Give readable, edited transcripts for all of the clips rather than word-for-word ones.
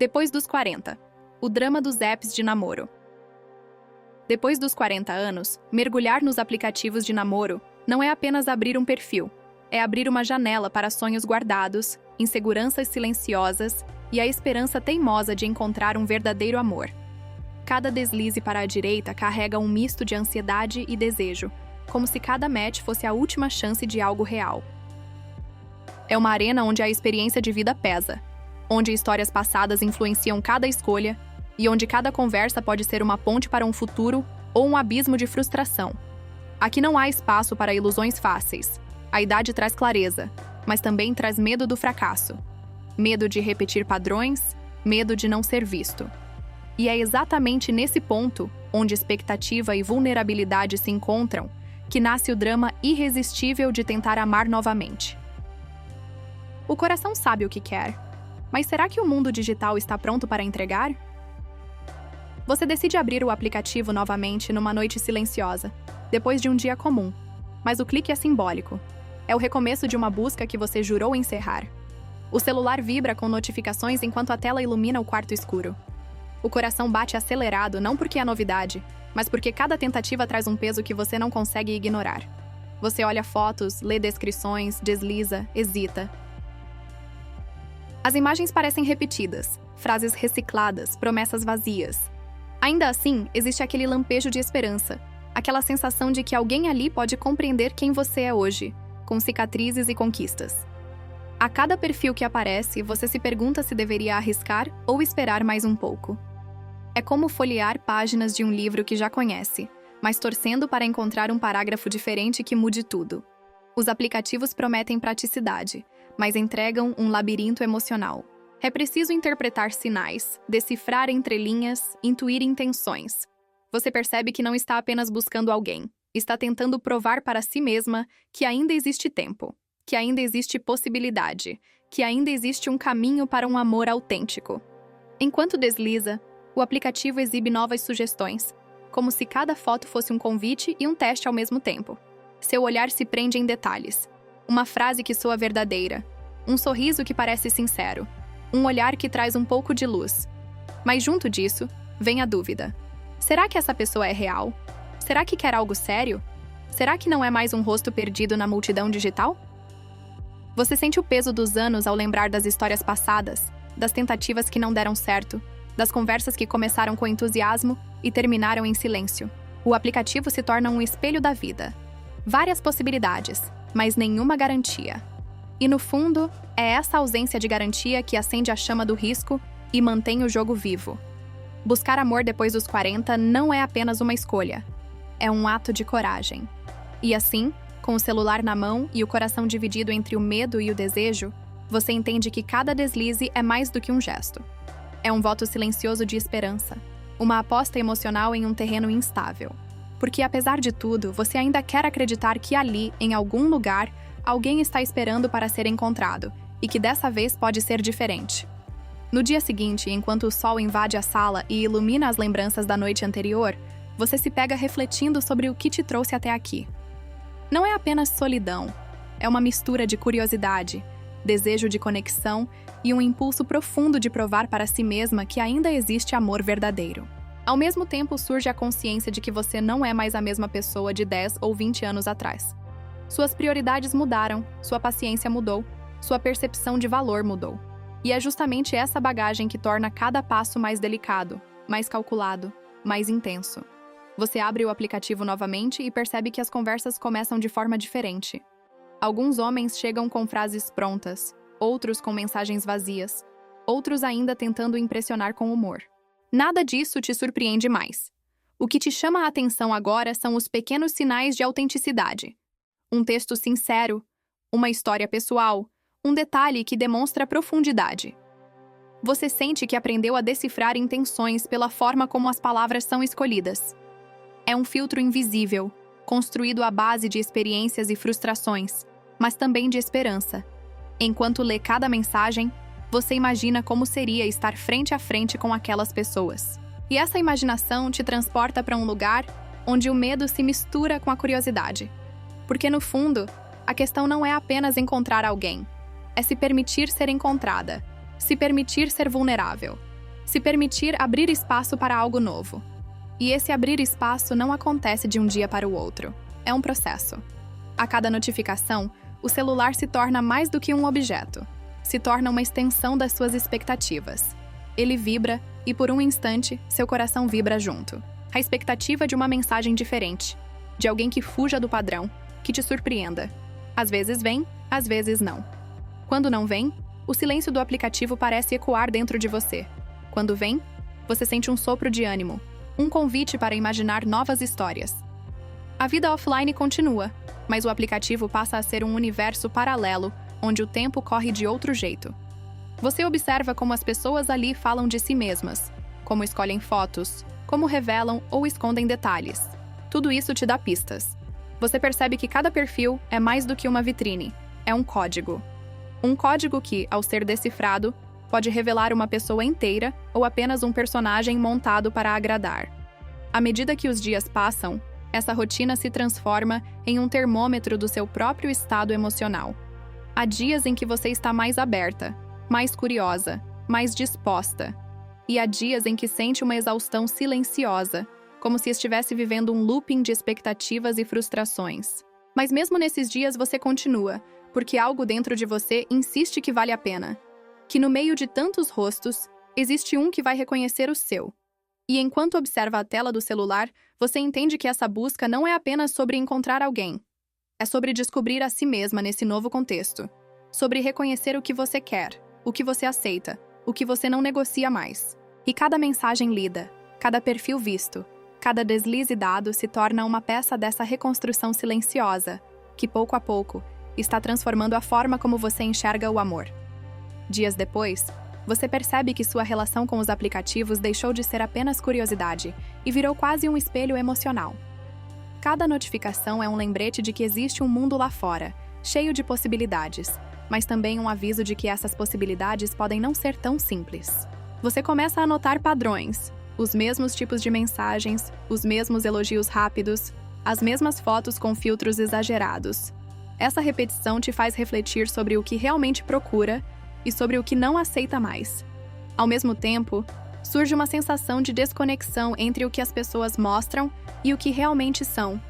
Depois dos 40. O drama dos apps de namoro. Depois dos 40 anos, mergulhar nos aplicativos de namoro não é apenas abrir um perfil, é abrir uma janela para sonhos guardados, inseguranças silenciosas e a esperança teimosa de encontrar um verdadeiro amor. Cada deslize para a direita carrega um misto de ansiedade e desejo, como se cada match fosse a última chance de algo real. É uma arena onde a experiência de vida pesa, onde histórias passadas influenciam cada escolha e onde cada conversa pode ser uma ponte para um futuro ou um abismo de frustração. Aqui não há espaço para ilusões fáceis. A idade traz clareza, mas também traz medo do fracasso. Medo de repetir padrões, medo de não ser visto. E é exatamente nesse ponto, onde expectativa e vulnerabilidade se encontram, que nasce o drama irresistível de tentar amar novamente. O coração sabe o que quer, mas será que o mundo digital está pronto para entregar? Você decide abrir o aplicativo novamente numa noite silenciosa, depois de um dia comum, mas o clique é simbólico. É o recomeço de uma busca que você jurou encerrar. O celular vibra com notificações enquanto a tela ilumina o quarto escuro. O coração bate acelerado não porque é novidade, mas porque cada tentativa traz um peso que você não consegue ignorar. Você olha fotos, lê descrições, desliza, hesita. As imagens parecem repetidas, frases recicladas, promessas vazias. Ainda assim, existe aquele lampejo de esperança, aquela sensação de que alguém ali pode compreender quem você é hoje, com cicatrizes e conquistas. A cada perfil que aparece, você se pergunta se deveria arriscar ou esperar mais um pouco. É como folhear páginas de um livro que já conhece, mas torcendo para encontrar um parágrafo diferente que mude tudo. Os aplicativos prometem praticidade, mas entregam um labirinto emocional. É preciso interpretar sinais, decifrar entrelinhas, intuir intenções. Você percebe que não está apenas buscando alguém, está tentando provar para si mesma que ainda existe tempo, que ainda existe possibilidade, que ainda existe um caminho para um amor autêntico. Enquanto desliza, o aplicativo exibe novas sugestões, como se cada foto fosse um convite e um teste ao mesmo tempo. Seu olhar se prende em detalhes. Uma frase que soa verdadeira, um sorriso que parece sincero, um olhar que traz um pouco de luz. Mas junto disso, vem a dúvida. Será que essa pessoa é real? Será que quer algo sério? Será que não é mais um rosto perdido na multidão digital? Você sente o peso dos anos ao lembrar das histórias passadas, das tentativas que não deram certo, das conversas que começaram com entusiasmo e terminaram em silêncio. O aplicativo se torna um espelho da vida. Várias possibilidades, mas nenhuma garantia. E no fundo, é essa ausência de garantia que acende a chama do risco e mantém o jogo vivo. Buscar amor depois dos 40 não é apenas uma escolha, é um ato de coragem. E assim, com o celular na mão e o coração dividido entre o medo e o desejo, você entende que cada deslize é mais do que um gesto. É um voto silencioso de esperança, uma aposta emocional em um terreno instável. Porque, apesar de tudo, você ainda quer acreditar que ali, em algum lugar, alguém está esperando para ser encontrado, e que dessa vez pode ser diferente. No dia seguinte, enquanto o sol invade a sala e ilumina as lembranças da noite anterior, você se pega refletindo sobre o que te trouxe até aqui. Não é apenas solidão, é uma mistura de curiosidade, desejo de conexão e um impulso profundo de provar para si mesma que ainda existe amor verdadeiro. Ao mesmo tempo, surge a consciência de que você não é mais a mesma pessoa de 10 ou 20 anos atrás. Suas prioridades mudaram, sua paciência mudou, sua percepção de valor mudou. E é justamente essa bagagem que torna cada passo mais delicado, mais calculado, mais intenso. Você abre o aplicativo novamente e percebe que as conversas começam de forma diferente. Alguns homens chegam com frases prontas, outros com mensagens vazias, outros ainda tentando impressionar com humor. Nada disso te surpreende mais. O que te chama a atenção agora são os pequenos sinais de autenticidade. Um texto sincero, uma história pessoal, um detalhe que demonstra profundidade. Você sente que aprendeu a decifrar intenções pela forma como as palavras são escolhidas. É um filtro invisível, construído à base de experiências e frustrações, mas também de esperança. Enquanto lê cada mensagem, você imagina como seria estar frente a frente com aquelas pessoas. E essa imaginação te transporta para um lugar onde o medo se mistura com a curiosidade. Porque, no fundo, a questão não é apenas encontrar alguém, é se permitir ser encontrada, se permitir ser vulnerável, Se permitir abrir espaço para algo novo. E esse abrir espaço não acontece de um dia para o outro. É um processo. A cada notificação, o celular se torna mais do que um objeto. Se torna uma extensão das suas expectativas. Ele vibra e, por um instante, seu coração vibra junto. A expectativa de uma mensagem diferente. De alguém que fuja do padrão, que te surpreenda. Às vezes vem, às vezes não. Quando não vem, o silêncio do aplicativo parece ecoar dentro de você. Quando vem, você sente um sopro de ânimo, um convite para imaginar novas histórias. A vida offline continua, mas o aplicativo passa a ser um universo paralelo, onde o tempo corre de outro jeito. Você observa como as pessoas ali falam de si mesmas, como escolhem fotos, como revelam ou escondem detalhes. Tudo isso te dá pistas. Você percebe que cada perfil é mais do que uma vitrine, é um código. Um código que, ao ser decifrado, pode revelar uma pessoa inteira ou apenas um personagem montado para agradar. À medida que os dias passam, essa rotina se transforma em um termômetro do seu próprio estado emocional. Há dias em que você está mais aberta, mais curiosa, mais disposta. E há dias em que sente uma exaustão silenciosa, como se estivesse vivendo um looping de expectativas e frustrações. Mas mesmo nesses dias você continua, porque algo dentro de você insiste que vale a pena. Que no meio de tantos rostos, existe um que vai reconhecer o seu. E enquanto observa a tela do celular, você entende que essa busca não é apenas sobre encontrar alguém. É sobre descobrir a si mesma nesse novo contexto. Sobre reconhecer o que você quer, o que você aceita, o que você não negocia mais. E cada mensagem lida, cada perfil visto, cada deslize dado se torna uma peça dessa reconstrução silenciosa, que pouco a pouco está transformando a forma como você enxerga o amor. Dias depois, você percebe que sua relação com os aplicativos deixou de ser apenas curiosidade e virou quase um espelho emocional. Cada notificação é um lembrete de que existe um mundo lá fora, cheio de possibilidades, mas também um aviso de que essas possibilidades podem não ser tão simples. Você começa a notar padrões, os mesmos tipos de mensagens, os mesmos elogios rápidos, as mesmas fotos com filtros exagerados. Essa repetição te faz refletir sobre o que realmente procura e sobre o que não aceita mais. Ao mesmo tempo, surge uma sensação de desconexão entre o que as pessoas mostram e o que realmente são.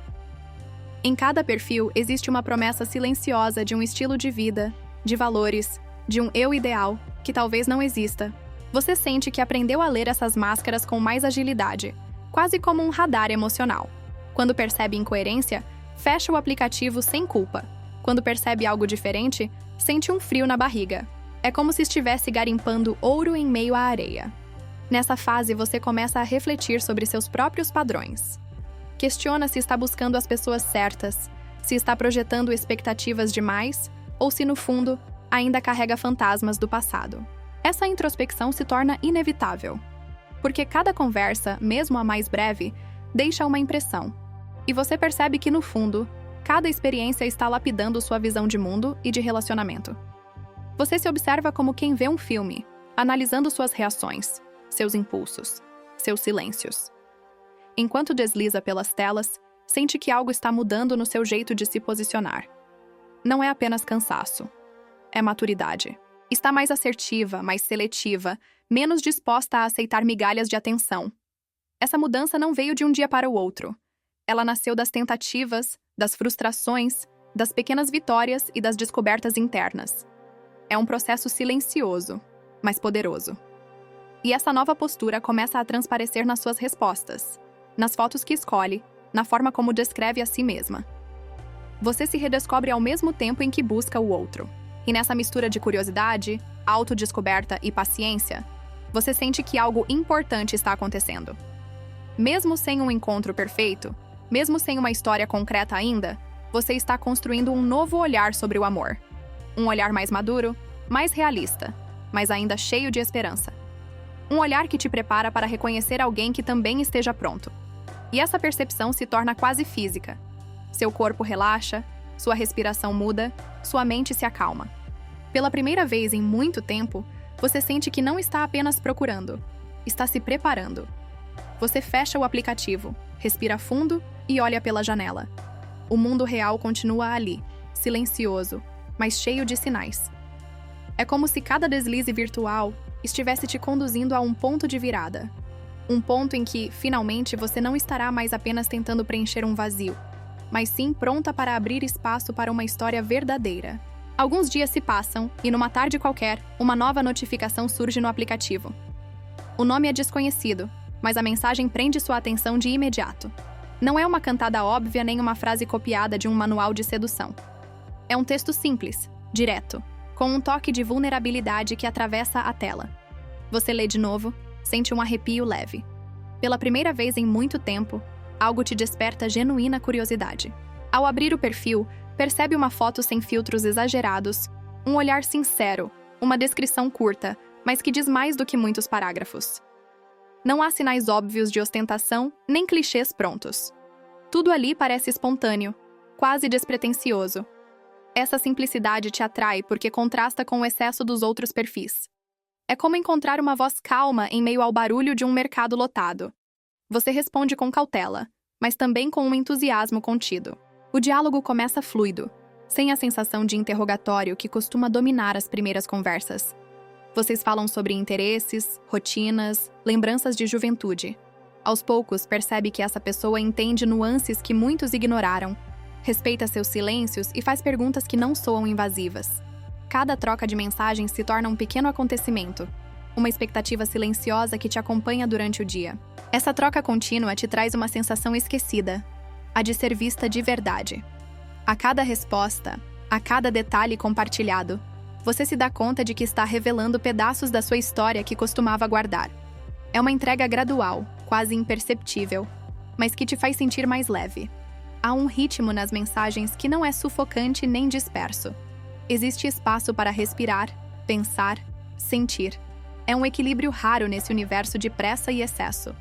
Em cada perfil existe uma promessa silenciosa de um estilo de vida, de valores, de um eu ideal, que talvez não exista. Você sente que aprendeu a ler essas máscaras com mais agilidade, quase como um radar emocional. Quando percebe incoerência, fecha o aplicativo sem culpa. Quando percebe algo diferente, sente um frio na barriga. É como se estivesse garimpando ouro em meio à areia. Nessa fase, você começa a refletir sobre seus próprios padrões. Questiona se está buscando as pessoas certas, se está projetando expectativas demais, ou se, no fundo, ainda carrega fantasmas do passado. Essa introspecção se torna inevitável, porque cada conversa, mesmo a mais breve, deixa uma impressão. E você percebe que, no fundo, cada experiência está lapidando sua visão de mundo e de relacionamento. Você se observa como quem vê um filme, analisando suas reações, seus impulsos, seus silêncios. Enquanto desliza pelas telas, sente que algo está mudando no seu jeito de se posicionar. Não é apenas cansaço, é maturidade. Está mais assertiva, mais seletiva, menos disposta a aceitar migalhas de atenção. Essa mudança não veio de um dia para o outro. Ela nasceu das tentativas, das frustrações, das pequenas vitórias e das descobertas internas. É um processo silencioso, mas poderoso. E essa nova postura começa a transparecer nas suas respostas, nas fotos que escolhe, na forma como descreve a si mesma. Você se redescobre ao mesmo tempo em que busca o outro. E nessa mistura de curiosidade, autodescoberta e paciência, você sente que algo importante está acontecendo. Mesmo sem um encontro perfeito, mesmo sem uma história concreta ainda, você está construindo um novo olhar sobre o amor. Um olhar mais maduro, mais realista, mas ainda cheio de esperança. Um olhar que te prepara para reconhecer alguém que também esteja pronto. E essa percepção se torna quase física. Seu corpo relaxa, sua respiração muda, sua mente se acalma. Pela primeira vez em muito tempo, você sente que não está apenas procurando, está se preparando. Você fecha o aplicativo, respira fundo e olha pela janela. O mundo real continua ali, silencioso, mas cheio de sinais. É como se cada deslize virtual, estivesse te conduzindo a um ponto de virada. Um ponto em que, finalmente, você não estará mais apenas tentando preencher um vazio, mas sim pronta para abrir espaço para uma história verdadeira. Alguns dias se passam e, numa tarde qualquer, uma nova notificação surge no aplicativo. O nome é desconhecido, mas a mensagem prende sua atenção de imediato. Não é uma cantada óbvia nem uma frase copiada de um manual de sedução. É um texto simples, direto, com um toque de vulnerabilidade que atravessa a tela. Você lê de novo, sente um arrepio leve. Pela primeira vez em muito tempo, algo te desperta genuína curiosidade. Ao abrir o perfil, percebe uma foto sem filtros exagerados, um olhar sincero, uma descrição curta, mas que diz mais do que muitos parágrafos. Não há sinais óbvios de ostentação, nem clichês prontos. Tudo ali parece espontâneo, quase despretensioso. Essa simplicidade te atrai porque contrasta com o excesso dos outros perfis. É como encontrar uma voz calma em meio ao barulho de um mercado lotado. Você responde com cautela, mas também com um entusiasmo contido. O diálogo começa fluido, sem a sensação de interrogatório que costuma dominar as primeiras conversas. Vocês falam sobre interesses, rotinas, lembranças de juventude. Aos poucos, percebe que essa pessoa entende nuances que muitos ignoraram, respeita seus silêncios e faz perguntas que não soam invasivas. Cada troca de mensagens se torna um pequeno acontecimento, uma expectativa silenciosa que te acompanha durante o dia. Essa troca contínua te traz uma sensação esquecida, a de ser vista de verdade. A cada resposta, a cada detalhe compartilhado, você se dá conta de que está revelando pedaços da sua história que costumava guardar. É uma entrega gradual, quase imperceptível, mas que te faz sentir mais leve. Há um ritmo nas mensagens que não é sufocante nem disperso. Existe espaço para respirar, pensar, sentir. É um equilíbrio raro nesse universo de pressa e excesso.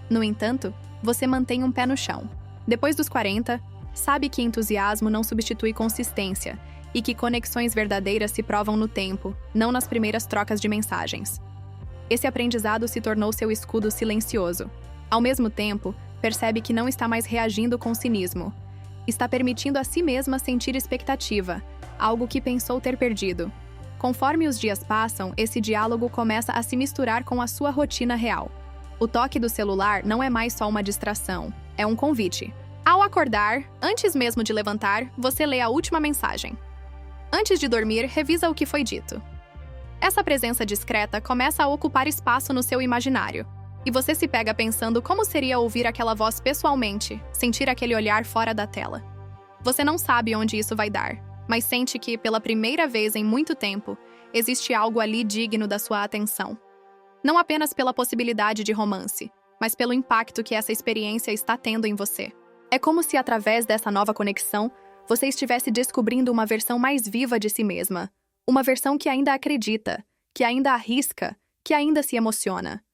No entanto, você mantém um pé no chão. Depois dos 40, sabe que entusiasmo não substitui consistência e que conexões verdadeiras se provam no tempo, não nas primeiras trocas de mensagens. Esse aprendizado se tornou seu escudo silencioso. Ao mesmo tempo, percebe que não está mais reagindo com cinismo. Está permitindo a si mesma sentir expectativa, algo que pensou ter perdido. Conforme os dias passam, esse diálogo começa a se misturar com a sua rotina real. O toque do celular não é mais só uma distração, é um convite. Ao acordar, antes mesmo de levantar, você lê a última mensagem. Antes de dormir, revisa o que foi dito. Essa presença discreta começa a ocupar espaço no seu imaginário. E você se pega pensando como seria ouvir aquela voz pessoalmente, sentir aquele olhar fora da tela. Você não sabe onde isso vai dar, mas sente que, pela primeira vez em muito tempo, existe algo ali digno da sua atenção. Não apenas pela possibilidade de romance, mas pelo impacto que essa experiência está tendo em você. É como se, através dessa nova conexão, você estivesse descobrindo uma versão mais viva de si mesma. Uma versão que ainda acredita, que ainda arrisca, que ainda se emociona.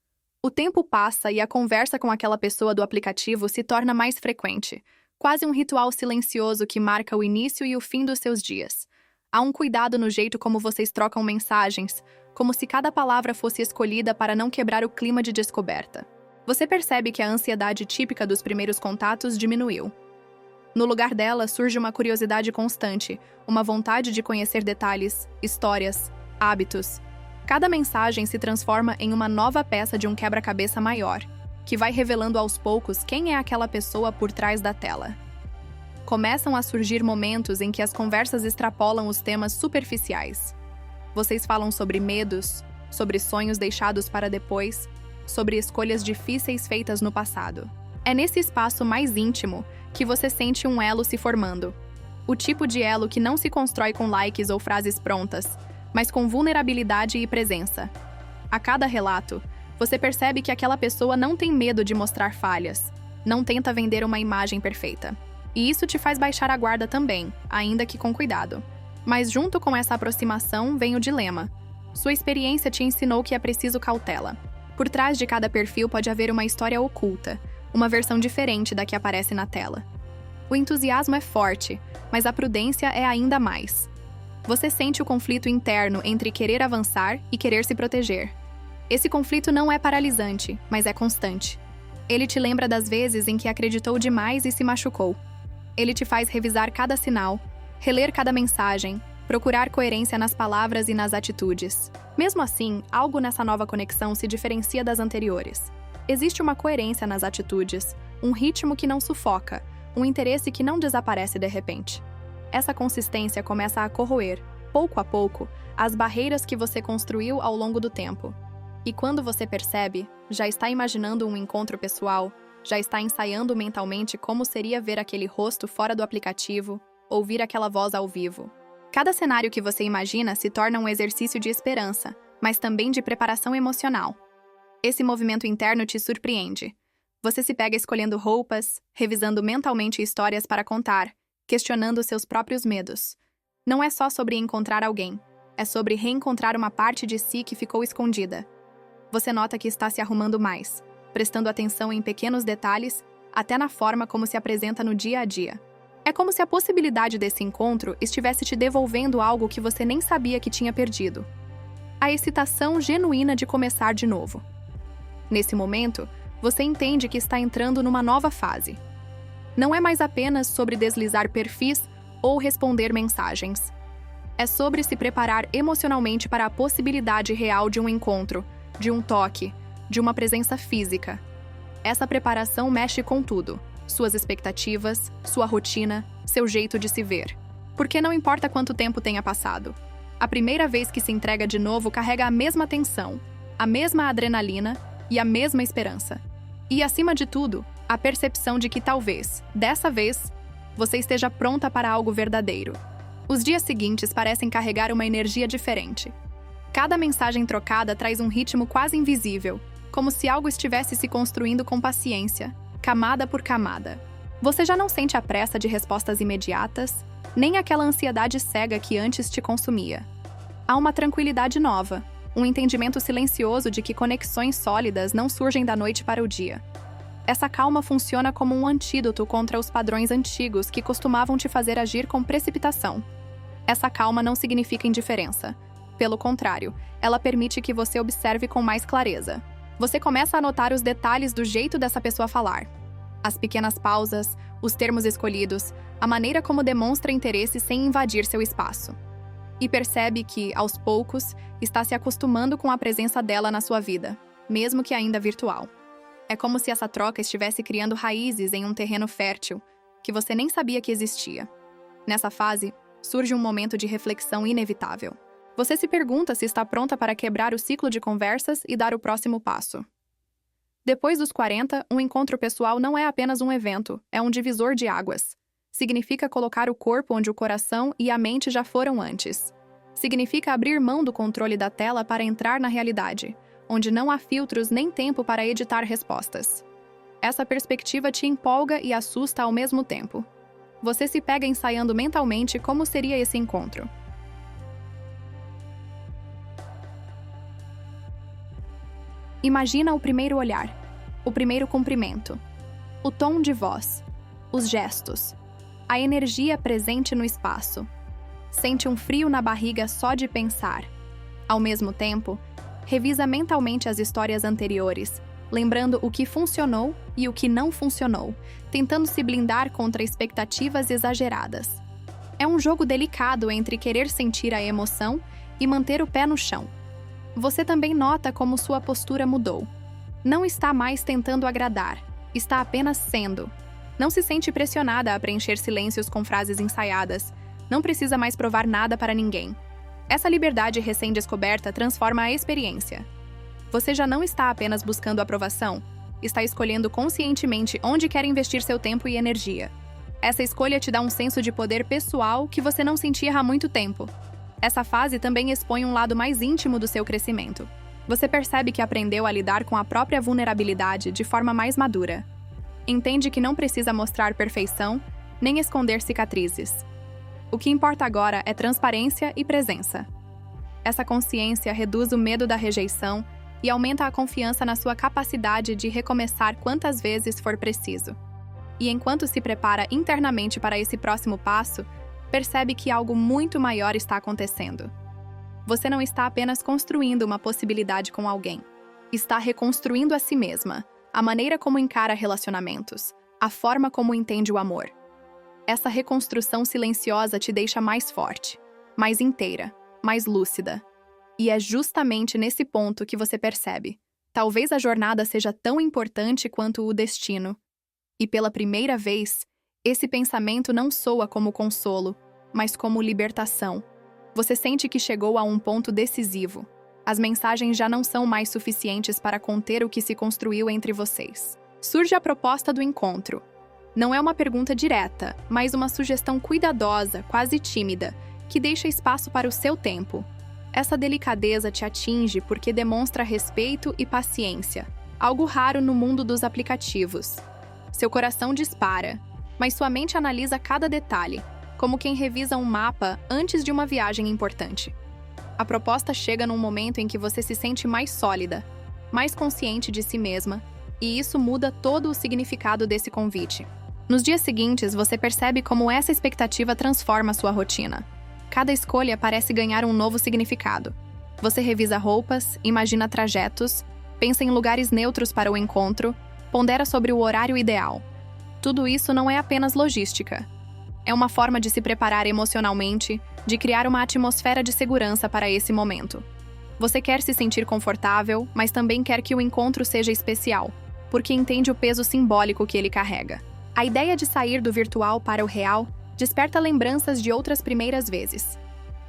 O tempo passa e a conversa com aquela pessoa do aplicativo se torna mais frequente, quase um ritual silencioso que marca o início e o fim dos seus dias. Há um cuidado no jeito como vocês trocam mensagens, como se cada palavra fosse escolhida para não quebrar o clima de descoberta. Você percebe que a ansiedade típica dos primeiros contatos diminuiu. No lugar dela surge uma curiosidade constante, uma vontade de conhecer detalhes, histórias, hábitos. Cada mensagem se transforma em uma nova peça de um quebra-cabeça maior, que vai revelando aos poucos quem é aquela pessoa por trás da tela. Começam a surgir momentos em que as conversas extrapolam os temas superficiais. Vocês falam sobre medos, sobre sonhos deixados para depois, sobre escolhas difíceis feitas no passado. É nesse espaço mais íntimo que você sente um elo se formando. O tipo de elo que não se constrói com likes ou frases prontas, mas com vulnerabilidade e presença. A cada relato, você percebe que aquela pessoa não tem medo de mostrar falhas, não tenta vender uma imagem perfeita. E isso te faz baixar a guarda também, ainda que com cuidado. Mas junto com essa aproximação vem o dilema. Sua experiência te ensinou que é preciso cautela. Por trás de cada perfil pode haver uma história oculta, uma versão diferente da que aparece na tela. O entusiasmo é forte, mas a prudência é ainda mais. Você sente o conflito interno entre querer avançar e querer se proteger. Esse conflito não é paralisante, mas é constante. Ele te lembra das vezes em que acreditou demais e se machucou. Ele te faz revisar cada sinal, reler cada mensagem, Procurar coerência nas palavras e nas atitudes. Mesmo assim, algo nessa nova conexão se diferencia das anteriores. Existe uma coerência nas atitudes, um ritmo que não sufoca, um interesse que não desaparece de repente. Essa consistência começa a corroer, pouco a pouco, as barreiras que você construiu ao longo do tempo. E quando você percebe, já está imaginando um encontro pessoal, já está ensaiando mentalmente como seria ver aquele rosto fora do aplicativo, ouvir aquela voz ao vivo. Cada cenário que você imagina se torna um exercício de esperança, mas também de preparação emocional. Esse movimento interno te surpreende. Você se pega escolhendo roupas, revisando mentalmente histórias para contar, questionando seus próprios medos. Não é só sobre encontrar alguém, é sobre reencontrar uma parte de si que ficou escondida. Você nota que está se arrumando mais, prestando atenção em pequenos detalhes, até na forma como se apresenta no dia a dia. É como se a possibilidade desse encontro estivesse te devolvendo algo que você nem sabia que tinha perdido. A excitação genuína de começar de novo. Nesse momento, você entende que está entrando numa nova fase. Não é mais apenas sobre deslizar perfis ou responder mensagens. É sobre se preparar emocionalmente para a possibilidade real de um encontro, de um toque, de uma presença física. Essa preparação mexe com tudo: suas expectativas, sua rotina, seu jeito de se ver. Porque não importa quanto tempo tenha passado, a primeira vez que se entrega de novo carrega a mesma tensão, a mesma adrenalina e a mesma esperança. E, acima de tudo, a percepção de que talvez, dessa vez, você esteja pronta para algo verdadeiro. Os dias seguintes parecem carregar uma energia diferente. Cada mensagem trocada traz um ritmo quase invisível, como se algo estivesse se construindo com paciência, camada por camada. Você já não sente a pressa de respostas imediatas, nem aquela ansiedade cega que antes te consumia. Há uma tranquilidade nova, um entendimento silencioso de que conexões sólidas não surgem da noite para o dia. Essa calma funciona como um antídoto contra os padrões antigos que costumavam te fazer agir com precipitação. Essa calma não significa indiferença. Pelo contrário, ela permite que você observe com mais clareza. Você começa a notar os detalhes do jeito dessa pessoa falar. As pequenas pausas, os termos escolhidos, a maneira como demonstra interesse sem invadir seu espaço. E percebe que, aos poucos, está se acostumando com a presença dela na sua vida, mesmo que ainda virtual. É como se essa troca estivesse criando raízes em um terreno fértil, que você nem sabia que existia. Nessa fase, surge um momento de reflexão inevitável. Você se pergunta se está pronta para quebrar o ciclo de conversas e dar o próximo passo. Depois dos 40, um encontro pessoal não é apenas um evento, é um divisor de águas. Significa colocar o corpo onde o coração e a mente já foram antes. Significa abrir mão do controle da tela para entrar na realidade, onde não há filtros nem tempo para editar respostas. Essa perspectiva te empolga e assusta ao mesmo tempo. Você se pega ensaiando mentalmente como seria esse encontro. Imagina o primeiro olhar, o primeiro cumprimento, o tom de voz, os gestos, a energia presente no espaço. Sente um frio na barriga só de pensar. Ao mesmo tempo, revisa mentalmente as histórias anteriores, lembrando o que funcionou e o que não funcionou, tentando se blindar contra expectativas exageradas. É um jogo delicado entre querer sentir a emoção e manter o pé no chão. Você também nota como sua postura mudou. Não está mais tentando agradar, está apenas sendo. Não se sente pressionada a preencher silêncios com frases ensaiadas. Não precisa mais provar nada para ninguém. Essa liberdade recém-descoberta transforma a experiência. Você já não está apenas buscando aprovação, está escolhendo conscientemente onde quer investir seu tempo e energia. Essa escolha te dá um senso de poder pessoal que você não sentia há muito tempo. Essa fase também expõe um lado mais íntimo do seu crescimento. Você percebe que aprendeu a lidar com a própria vulnerabilidade de forma mais madura. Entende que não precisa mostrar perfeição, nem esconder cicatrizes. O que importa agora é transparência e presença. Essa consciência reduz o medo da rejeição e aumenta a confiança na sua capacidade de recomeçar quantas vezes for preciso. E enquanto se prepara internamente para esse próximo passo, percebe que algo muito maior está acontecendo. Você não está apenas construindo uma possibilidade com alguém. Está reconstruindo a si mesma, a maneira como encara relacionamentos, a forma como entende o amor. Essa reconstrução silenciosa te deixa mais forte. mais inteira, mais lúcida. E é justamente nesse ponto que você percebe: talvez a jornada seja tão importante quanto o destino. E pela primeira vez, esse pensamento não soa como consolo, mas como libertação. Você sente que chegou a um ponto decisivo. As mensagens já não são mais suficientes para conter o que se construiu entre vocês. Surge a proposta do encontro. Não é uma pergunta direta, mas uma sugestão cuidadosa, quase tímida, que deixa espaço para o seu tempo. Essa delicadeza te atinge porque demonstra respeito e paciência, algo raro no mundo dos aplicativos. Seu coração dispara, mas sua mente analisa cada detalhe, como quem revisa um mapa antes de uma viagem importante. A proposta chega num momento em que você se sente mais sólida, mais consciente de si mesma, e isso muda todo o significado desse convite. Nos dias seguintes, você percebe como essa expectativa transforma sua rotina. Cada escolha parece ganhar um novo significado. Você revisa roupas, imagina trajetos, pensa em lugares neutros para o encontro, pondera sobre o horário ideal. Tudo isso não é apenas logística. É uma forma de se preparar emocionalmente, de criar uma atmosfera de segurança para esse momento. Você quer se sentir confortável, mas também quer que o encontro seja especial, porque entende o peso simbólico que ele carrega. A ideia de sair do virtual para o real desperta lembranças de outras primeiras vezes.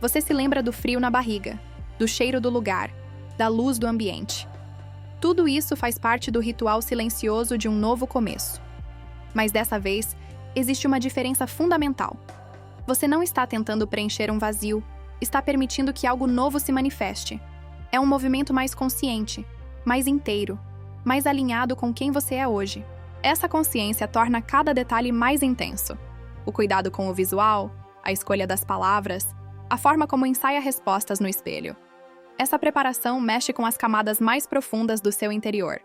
Você se lembra do frio na barriga, do cheiro do lugar, da luz do ambiente. Tudo isso faz parte do ritual silencioso de um novo começo. Mas dessa vez, existe uma diferença fundamental. Você não está tentando preencher um vazio, está permitindo que algo novo se manifeste. É um movimento mais consciente, mais inteiro, mais alinhado com quem você é hoje. Essa consciência torna cada detalhe mais intenso. O cuidado com o visual, a escolha das palavras, a forma como ensaia respostas no espelho. Essa preparação mexe com as camadas mais profundas do seu interior.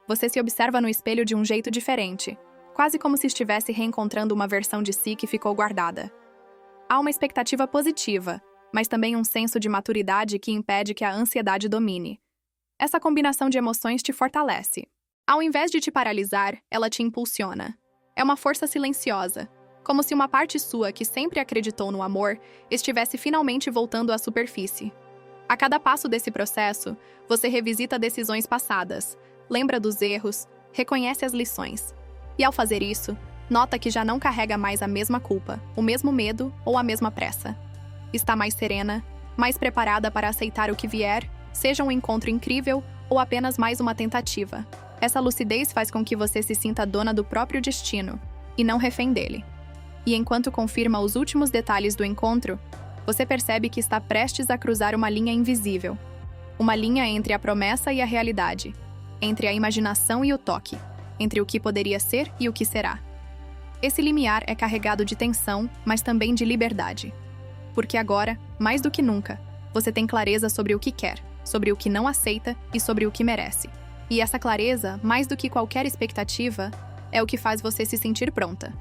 Você se observa no espelho de um jeito diferente, quase como se estivesse reencontrando uma versão de si que ficou guardada. Há uma expectativa positiva, mas também um senso de maturidade que impede que a ansiedade domine. Essa combinação de emoções te fortalece. Ao invés de te paralisar, ela te impulsiona. É uma força silenciosa, como se uma parte sua que sempre acreditou no amor estivesse finalmente voltando à superfície. A cada passo desse processo, você revisita decisões passadas, lembra dos erros, reconhece as lições. E ao fazer isso, nota que já não carrega mais a mesma culpa, o mesmo medo ou a mesma pressa. Está mais serena, mais preparada para aceitar o que vier, seja um encontro incrível ou apenas mais uma tentativa. Essa lucidez faz com que você se sinta dona do próprio destino, e não refém dele. E enquanto confirma os últimos detalhes do encontro, você percebe que está prestes a cruzar uma linha invisível. Uma linha entre a promessa e a realidade, entre a imaginação e o toque, entre o que poderia ser e o que será. Esse limiar é carregado de tensão, mas também de liberdade. Porque agora, mais do que nunca, você tem clareza sobre o que quer, sobre o que não aceita e sobre o que merece. E essa clareza, mais do que qualquer expectativa, é o que faz você se sentir pronta.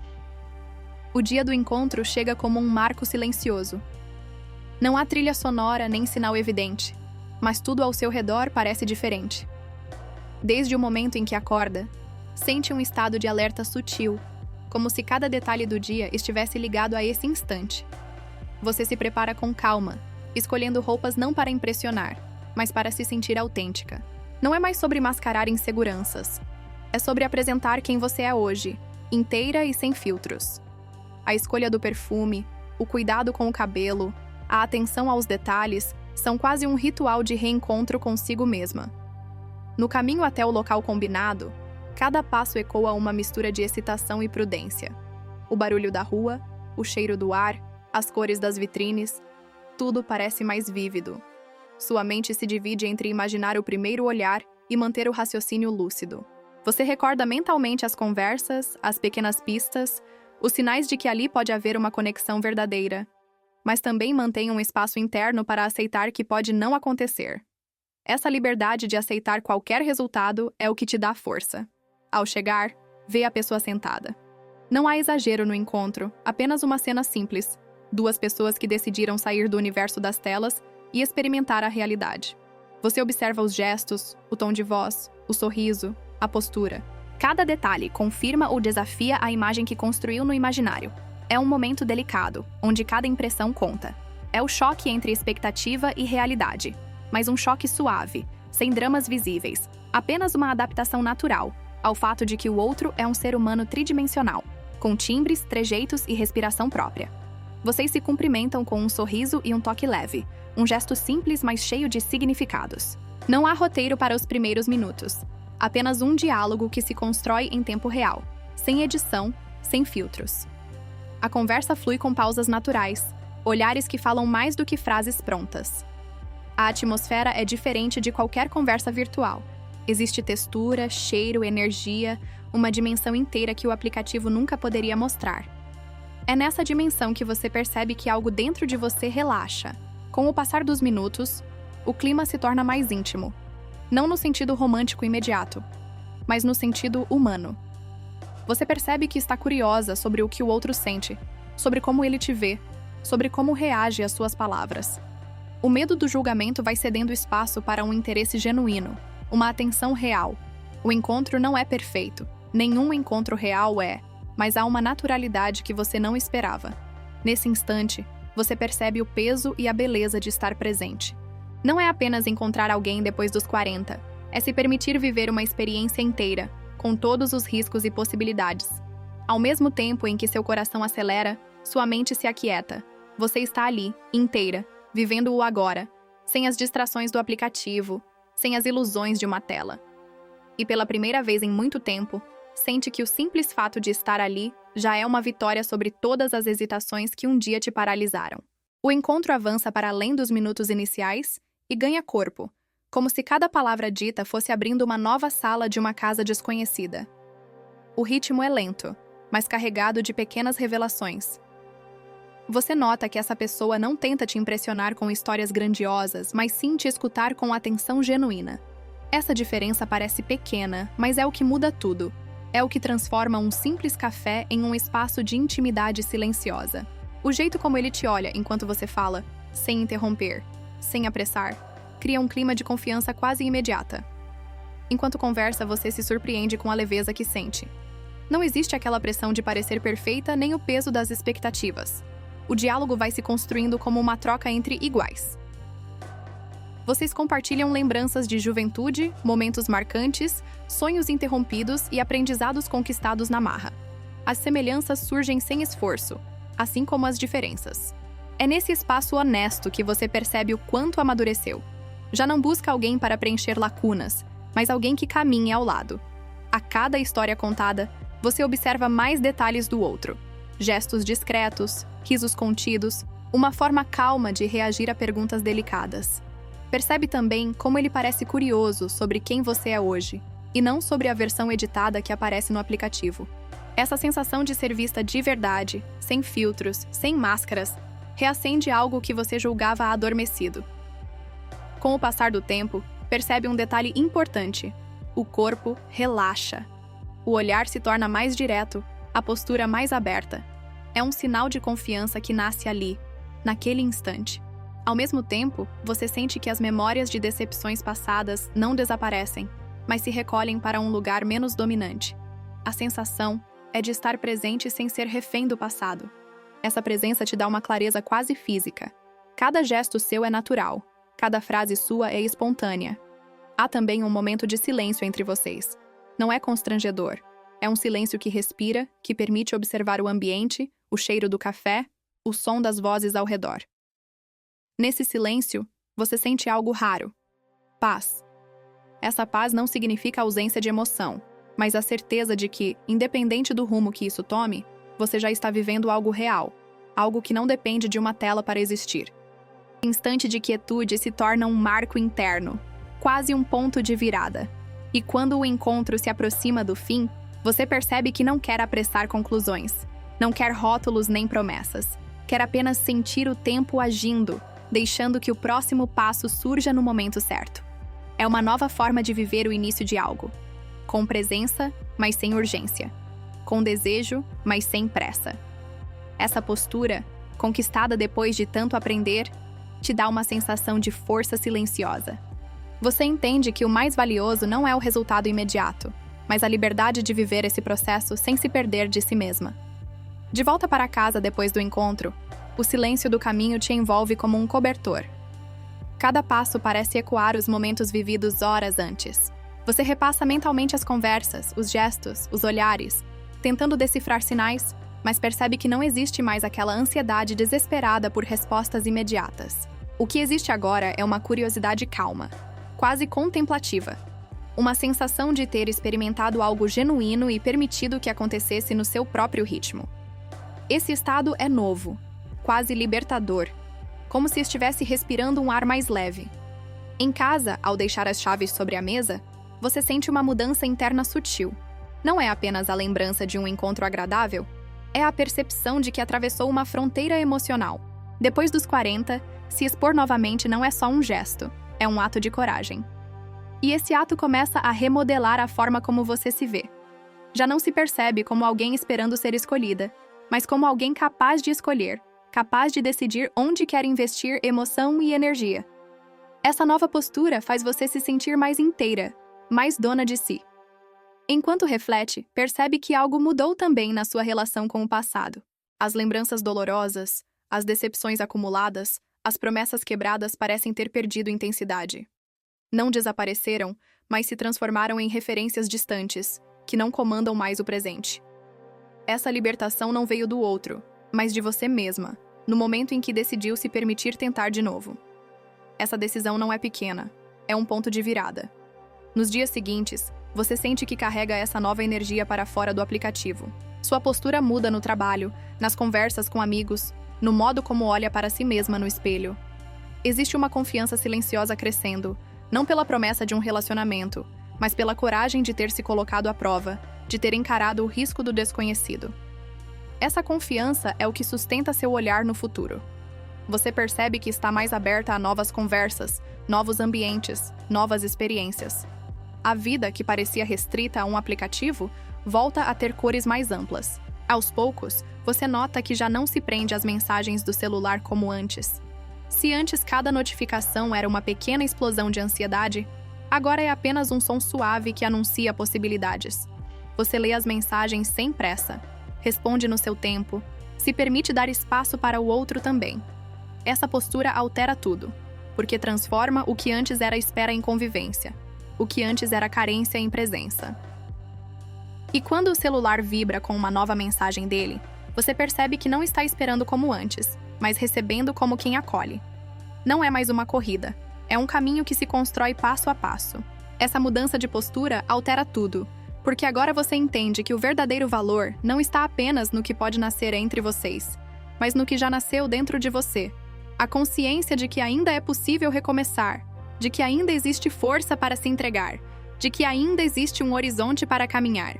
O dia do encontro chega como um marco silencioso. Não há trilha sonora nem sinal evidente, mas tudo ao seu redor parece diferente. Desde o momento em que acorda, sente um estado de alerta sutil, como se cada detalhe do dia estivesse ligado a esse instante. Você se prepara com calma, escolhendo roupas não para impressionar, mas para se sentir autêntica. Não é mais sobre mascarar inseguranças. É sobre apresentar quem você é hoje, inteira e sem filtros. A escolha do perfume, o cuidado com o cabelo, a atenção aos detalhes são quase um ritual de reencontro consigo mesma. No caminho até o local combinado, cada passo ecoa uma mistura de excitação e prudência. O barulho da rua, o cheiro do ar, as cores das vitrines, tudo parece mais vívido. Sua mente se divide entre imaginar o primeiro olhar e manter o raciocínio lúcido. Você recorda mentalmente as conversas, as pequenas pistas, os sinais de que ali pode haver uma conexão verdadeira, mas também mantém um espaço interno para aceitar que pode não acontecer. Essa liberdade de aceitar qualquer resultado é o que te dá força. Ao chegar, vê a pessoa sentada. Não há exagero no encontro, apenas uma cena simples. Duas pessoas que decidiram sair do universo das telas e experimentar a realidade. Você observa os gestos, o tom de voz, o sorriso, a postura. Cada detalhe confirma ou desafia a imagem que construiu no imaginário. É um momento delicado, onde cada impressão conta. É o choque entre expectativa e realidade, mas um choque suave, sem dramas visíveis, apenas uma adaptação natural ao fato de que o outro é um ser humano tridimensional, com timbres, trejeitos e respiração própria. Vocês se cumprimentam com um sorriso e um toque leve, um gesto simples, mas cheio de significados. Não há roteiro para os primeiros minutos, apenas um diálogo que se constrói em tempo real, sem edição, sem filtros. A conversa flui com pausas naturais, olhares que falam mais do que frases prontas. A atmosfera é diferente de qualquer conversa virtual. Existe textura, cheiro, energia, uma dimensão inteira que o aplicativo nunca poderia mostrar. É nessa dimensão que você percebe que algo dentro de você relaxa. Com o passar dos minutos, o clima se torna mais íntimo. Não no sentido romântico imediato, mas no sentido humano. Você percebe que está curiosa sobre o que o outro sente, sobre como ele te vê, sobre como reage às suas palavras. O medo do julgamento vai cedendo espaço para um interesse genuíno, uma atenção real. O encontro não é perfeito, nenhum encontro real é, mas há uma naturalidade que você não esperava. Nesse instante, você percebe o peso e a beleza de estar presente. Não é apenas encontrar alguém depois dos 40, é se permitir viver uma experiência inteira, com todos os riscos e possibilidades. Ao mesmo tempo em que seu coração acelera, sua mente se aquieta. Você está ali, inteira, vivendo o agora, sem as distrações do aplicativo, sem as ilusões de uma tela. E pela primeira vez em muito tempo, sente que o simples fato de estar ali já é uma vitória sobre todas as hesitações que um dia te paralisaram. O encontro avança para além dos minutos iniciais e ganha corpo, como se cada palavra dita fosse abrindo uma nova sala de uma casa desconhecida. O ritmo é lento, mas carregado de pequenas revelações. Você nota que essa pessoa não tenta te impressionar com histórias grandiosas, mas sim te escutar com atenção genuína. Essa diferença parece pequena, mas é o que muda tudo. É o que transforma um simples café em um espaço de intimidade silenciosa. O jeito como ele te olha enquanto você fala, sem interromper, sem apressar, cria um clima de confiança quase imediata. Enquanto conversa, você se surpreende com a leveza que sente. Não existe aquela pressão de parecer perfeita nem o peso das expectativas. O diálogo vai se construindo como uma troca entre iguais. Vocês compartilham lembranças de juventude, momentos marcantes, sonhos interrompidos e aprendizados conquistados na marra. As semelhanças surgem sem esforço, assim como as diferenças. É nesse espaço honesto que você percebe o quanto amadureceu. Já não busca alguém para preencher lacunas, mas alguém que caminhe ao lado. A cada história contada, você observa mais detalhes do outro. Gestos discretos, risos contidos, uma forma calma de reagir a perguntas delicadas. Percebe também como ele parece curioso sobre quem você é hoje, e não sobre a versão editada que aparece no aplicativo. Essa sensação de ser vista de verdade, sem filtros, sem máscaras, reacende algo que você julgava adormecido. Com o passar do tempo, percebe um detalhe importante: o corpo relaxa. O olhar se torna mais direto, a postura mais aberta. É um sinal de confiança que nasce ali, naquele instante. Ao mesmo tempo, você sente que as memórias de decepções passadas não desaparecem, mas se recolhem para um lugar menos dominante. A sensação é de estar presente sem ser refém do passado. Essa presença te dá uma clareza quase física. Cada gesto seu é natural, cada frase sua é espontânea. Há também um momento de silêncio entre vocês. Não é constrangedor. É um silêncio que respira, que permite observar o ambiente, o cheiro do café, o som das vozes ao redor. Nesse silêncio, você sente algo raro: paz. Essa paz não significa ausência de emoção, mas a certeza de que, independente do rumo que isso tome, você já está vivendo algo real, algo que não depende de uma tela para existir. O instante de quietude se torna um marco interno, quase um ponto de virada. E quando o encontro se aproxima do fim, você percebe que não quer apressar conclusões, não quer rótulos nem promessas, quer apenas sentir o tempo agindo, deixando que o próximo passo surja no momento certo. É uma nova forma de viver o início de algo, com presença, mas sem urgência, com desejo, mas sem pressa. Essa postura, conquistada depois de tanto aprender, te dá uma sensação de força silenciosa. Você entende que o mais valioso não é o resultado imediato, mas a liberdade de viver esse processo sem se perder de si mesma. De volta para casa depois do encontro, O silêncio do caminho te envolve como um cobertor. Cada passo parece ecoar os momentos vividos horas antes. Você repassa mentalmente as conversas, os gestos, os olhares, tentando decifrar sinais, mas percebe que não existe mais aquela ansiedade desesperada por respostas imediatas. O que existe agora é uma curiosidade calma, quase contemplativa. Uma sensação de ter experimentado algo genuíno e permitido que acontecesse no seu próprio ritmo. Esse estado é novo, quase libertador, como se estivesse respirando um ar mais leve. Em casa, ao deixar as chaves sobre a mesa, você sente uma mudança interna sutil. Não é apenas a lembrança de um encontro agradável, é a percepção de que atravessou uma fronteira emocional. Depois dos 40, se expor novamente não é só um gesto, é um ato de coragem. E esse ato começa a remodelar a forma como você se vê. Já não se percebe como alguém esperando ser escolhida, mas como alguém capaz de escolher, capaz de decidir onde quer investir emoção e energia. Essa nova postura faz você se sentir mais inteira, mais dona de si. Enquanto reflete, percebe que algo mudou também na sua relação com o passado. As lembranças dolorosas, as decepções acumuladas, as promessas quebradas parecem ter perdido intensidade. Não desapareceram, mas se transformaram em referências distantes, que não comandam mais o presente. Essa libertação não veio do outro, mas de você mesma, no momento em que decidiu se permitir tentar de novo. Essa decisão não é pequena, é um ponto de virada. Nos dias seguintes, você sente que carrega essa nova energia para fora do aplicativo. Sua postura muda no trabalho, nas conversas com amigos, no modo como olha para si mesma no espelho. Existe uma confiança silenciosa crescendo, não pela promessa de um relacionamento, mas pela coragem de ter se colocado à prova, de ter encarado o risco do desconhecido. Essa confiança é o que sustenta seu olhar no futuro. Você percebe que está mais aberta a novas conversas, novos ambientes, novas experiências. A vida, que parecia restrita a um aplicativo, volta a ter cores mais amplas. Aos poucos, você nota que já não se prende às mensagens do celular como antes. Se antes cada notificação era uma pequena explosão de ansiedade, agora é apenas um som suave que anuncia possibilidades. Você lê as mensagens sem pressa, responde no seu tempo, se permite dar espaço para o outro também. Essa postura altera tudo, porque transforma o que antes era espera em convivência, o que antes era carência em presença. E quando o celular vibra com uma nova mensagem dele, você percebe que não está esperando como antes, mas recebendo como quem acolhe. Não é mais uma corrida, é um caminho que se constrói passo a passo. Essa mudança de postura altera tudo, porque agora você entende que o verdadeiro valor não está apenas no que pode nascer entre vocês, mas no que já nasceu dentro de você. A consciência de que ainda é possível recomeçar, de que ainda existe força para se entregar, de que ainda existe um horizonte para caminhar.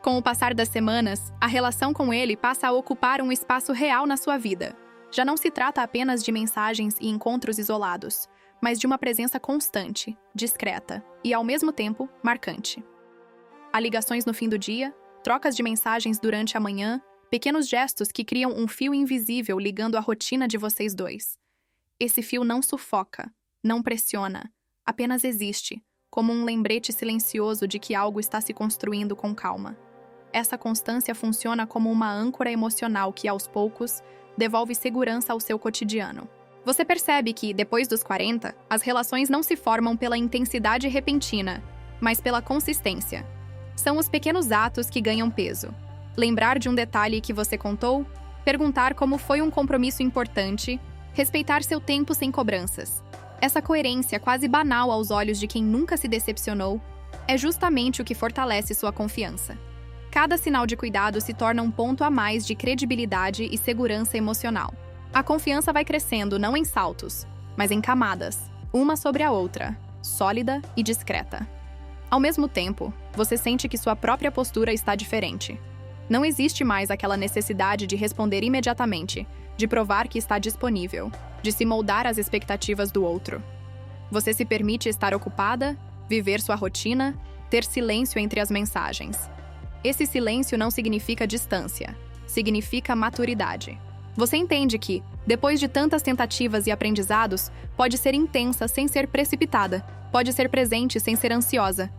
Com o passar das semanas, a relação com ele passa a ocupar um espaço real na sua vida. Já não se trata apenas de mensagens e encontros isolados, mas de uma presença constante, discreta e, ao mesmo tempo, marcante. Há ligações no fim do dia, trocas de mensagens durante a manhã, pequenos gestos que criam um fio invisível ligando a rotina de vocês dois. Esse fio não sufoca, não pressiona, apenas existe, como um lembrete silencioso de que algo está se construindo com calma. Essa constância funciona como uma âncora emocional que, aos poucos, devolve segurança ao seu cotidiano. Você percebe que, depois dos 40, as relações não se formam pela intensidade repentina, mas pela consistência. São os pequenos atos que ganham peso. Lembrar de um detalhe que você contou, perguntar como foi um compromisso importante, respeitar seu tempo sem cobranças. Essa coerência quase banal aos olhos de quem nunca se decepcionou é justamente o que fortalece sua confiança. Cada sinal de cuidado se torna um ponto a mais de credibilidade e segurança emocional. A confiança vai crescendo não em saltos, mas em camadas, uma sobre a outra, sólida e discreta. Ao mesmo tempo, você sente que sua própria postura está diferente. Não existe mais aquela necessidade de responder imediatamente, de provar que está disponível, de se moldar às expectativas do outro. Você se permite estar ocupada, viver sua rotina, ter silêncio entre as mensagens. Esse silêncio não significa distância, significa maturidade. Você entende que, depois de tantas tentativas e aprendizados, pode ser intensa sem ser precipitada, pode ser presente sem ser ansiosa.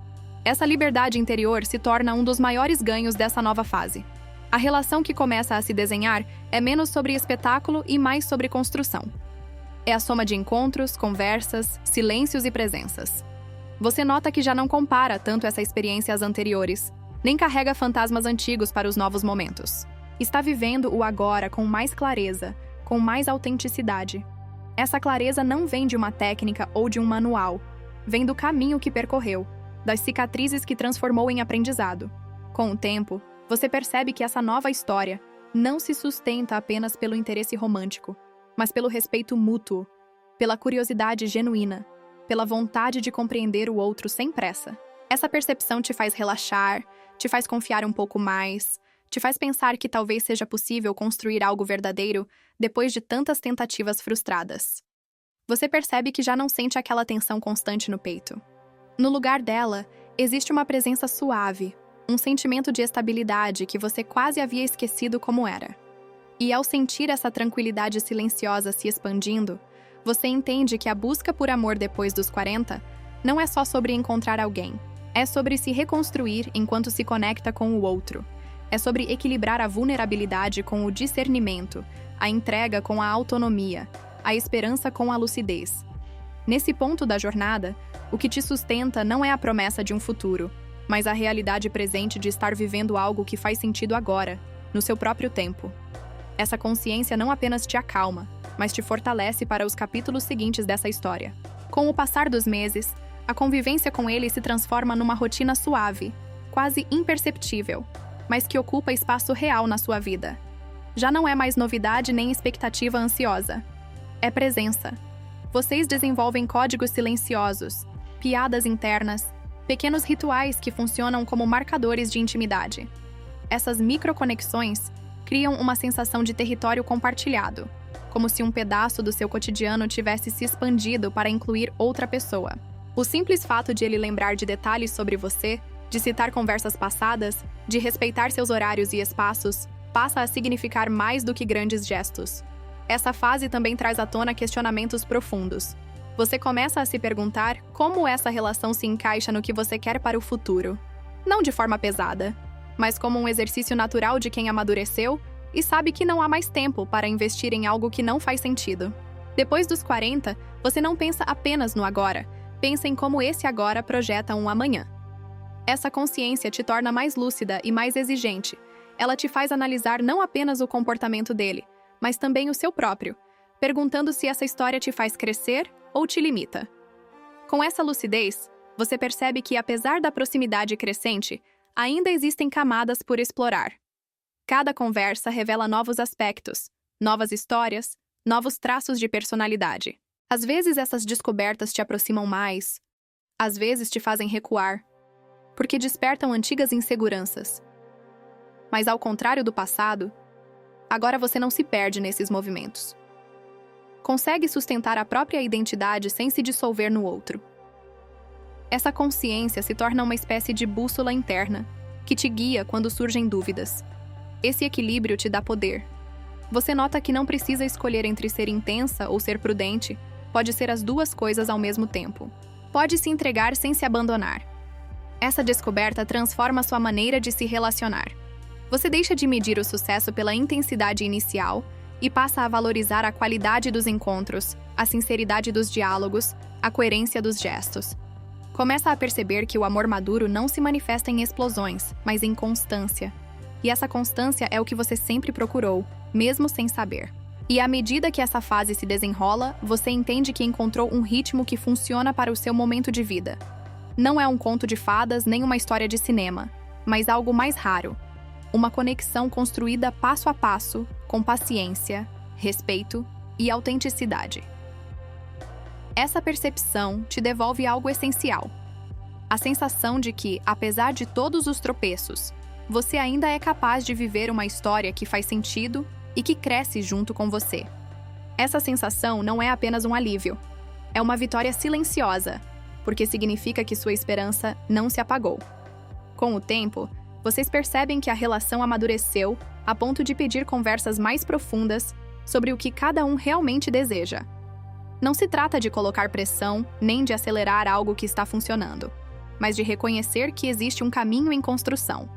Essa liberdade interior se torna um dos maiores ganhos dessa nova fase. A relação que começa a se desenhar é menos sobre espetáculo e mais sobre construção. É a soma de encontros, conversas, silêncios e presenças. Você nota que já não compara tanto essa experiência às anteriores, nem carrega fantasmas antigos para os novos momentos. Está vivendo o agora com mais clareza, com mais autenticidade. Essa clareza não vem de uma técnica ou de um manual, vem do caminho que percorreu, das cicatrizes que transformou em aprendizado. Com o tempo, você percebe que essa nova história não se sustenta apenas pelo interesse romântico, mas pelo respeito mútuo, pela curiosidade genuína, pela vontade de compreender o outro sem pressa. Essa percepção te faz relaxar, te faz confiar um pouco mais, te faz pensar que talvez seja possível construir algo verdadeiro depois de tantas tentativas frustradas. Você percebe que já não sente aquela tensão constante no peito. No lugar dela, existe uma presença suave, um sentimento de estabilidade que você quase havia esquecido como era. E ao sentir essa tranquilidade silenciosa se expandindo, você entende que a busca por amor depois dos 40 não é só sobre encontrar alguém, é sobre se reconstruir enquanto se conecta com o outro. É sobre equilibrar a vulnerabilidade com o discernimento, a entrega com a autonomia, a esperança com a lucidez. Nesse ponto da jornada, o que te sustenta não é a promessa de um futuro, mas a realidade presente de estar vivendo algo que faz sentido agora, no seu próprio tempo. Essa consciência não apenas te acalma, mas te fortalece para os capítulos seguintes dessa história. Com o passar dos meses, a convivência com ele se transforma numa rotina suave, quase imperceptível, mas que ocupa espaço real na sua vida. Já não é mais novidade nem expectativa ansiosa. É presença. Vocês desenvolvem códigos silenciosos, piadas internas, pequenos rituais que funcionam como marcadores de intimidade. Essas microconexões criam uma sensação de território compartilhado, como se um pedaço do seu cotidiano tivesse se expandido para incluir outra pessoa. O simples fato de ele lembrar de detalhes sobre você, de citar conversas passadas, de respeitar seus horários e espaços, passa a significar mais do que grandes gestos. Essa fase também traz à tona questionamentos profundos. Você começa a se perguntar como essa relação se encaixa no que você quer para o futuro. Não de forma pesada, mas como um exercício natural de quem amadureceu e sabe que não há mais tempo para investir em algo que não faz sentido. Depois dos 40, você não pensa apenas no agora, pensa em como esse agora projeta um amanhã. Essa consciência te torna mais lúcida e mais exigente. Ela te faz analisar não apenas o comportamento dele, mas também o seu próprio, perguntando se essa história te faz crescer ou te limita. Com essa lucidez, você percebe que, apesar da proximidade crescente, ainda existem camadas por explorar. Cada conversa revela novos aspectos, novas histórias, novos traços de personalidade. Às vezes essas descobertas te aproximam mais, às vezes te fazem recuar, porque despertam antigas inseguranças. Mas ao contrário do passado, agora você não se perde nesses movimentos. Consegue sustentar a própria identidade sem se dissolver no outro. Essa consciência se torna uma espécie de bússola interna, que te guia quando surgem dúvidas. Esse equilíbrio te dá poder. Você nota que não precisa escolher entre ser intensa ou ser prudente, pode ser as duas coisas ao mesmo tempo. Pode se entregar sem se abandonar. Essa descoberta transforma sua maneira de se relacionar. Você deixa de medir o sucesso pela intensidade inicial e passa a valorizar a qualidade dos encontros, a sinceridade dos diálogos, a coerência dos gestos. Começa a perceber que o amor maduro não se manifesta em explosões, mas em constância. E essa constância é o que você sempre procurou, mesmo sem saber. E à medida que essa fase se desenrola, você entende que encontrou um ritmo que funciona para o seu momento de vida. Não é um conto de fadas nem uma história de cinema, mas algo mais raro. Uma conexão construída passo a passo, com paciência, respeito e autenticidade. Essa percepção te devolve algo essencial. A sensação de que, apesar de todos os tropeços, você ainda é capaz de viver uma história que faz sentido e que cresce junto com você. Essa sensação não é apenas um alívio. É uma vitória silenciosa, porque significa que sua esperança não se apagou. Com o tempo, vocês percebem que a relação amadureceu a ponto de pedir conversas mais profundas sobre o que cada um realmente deseja. Não se trata de colocar pressão, nem de acelerar algo que está funcionando, mas de reconhecer que existe um caminho em construção.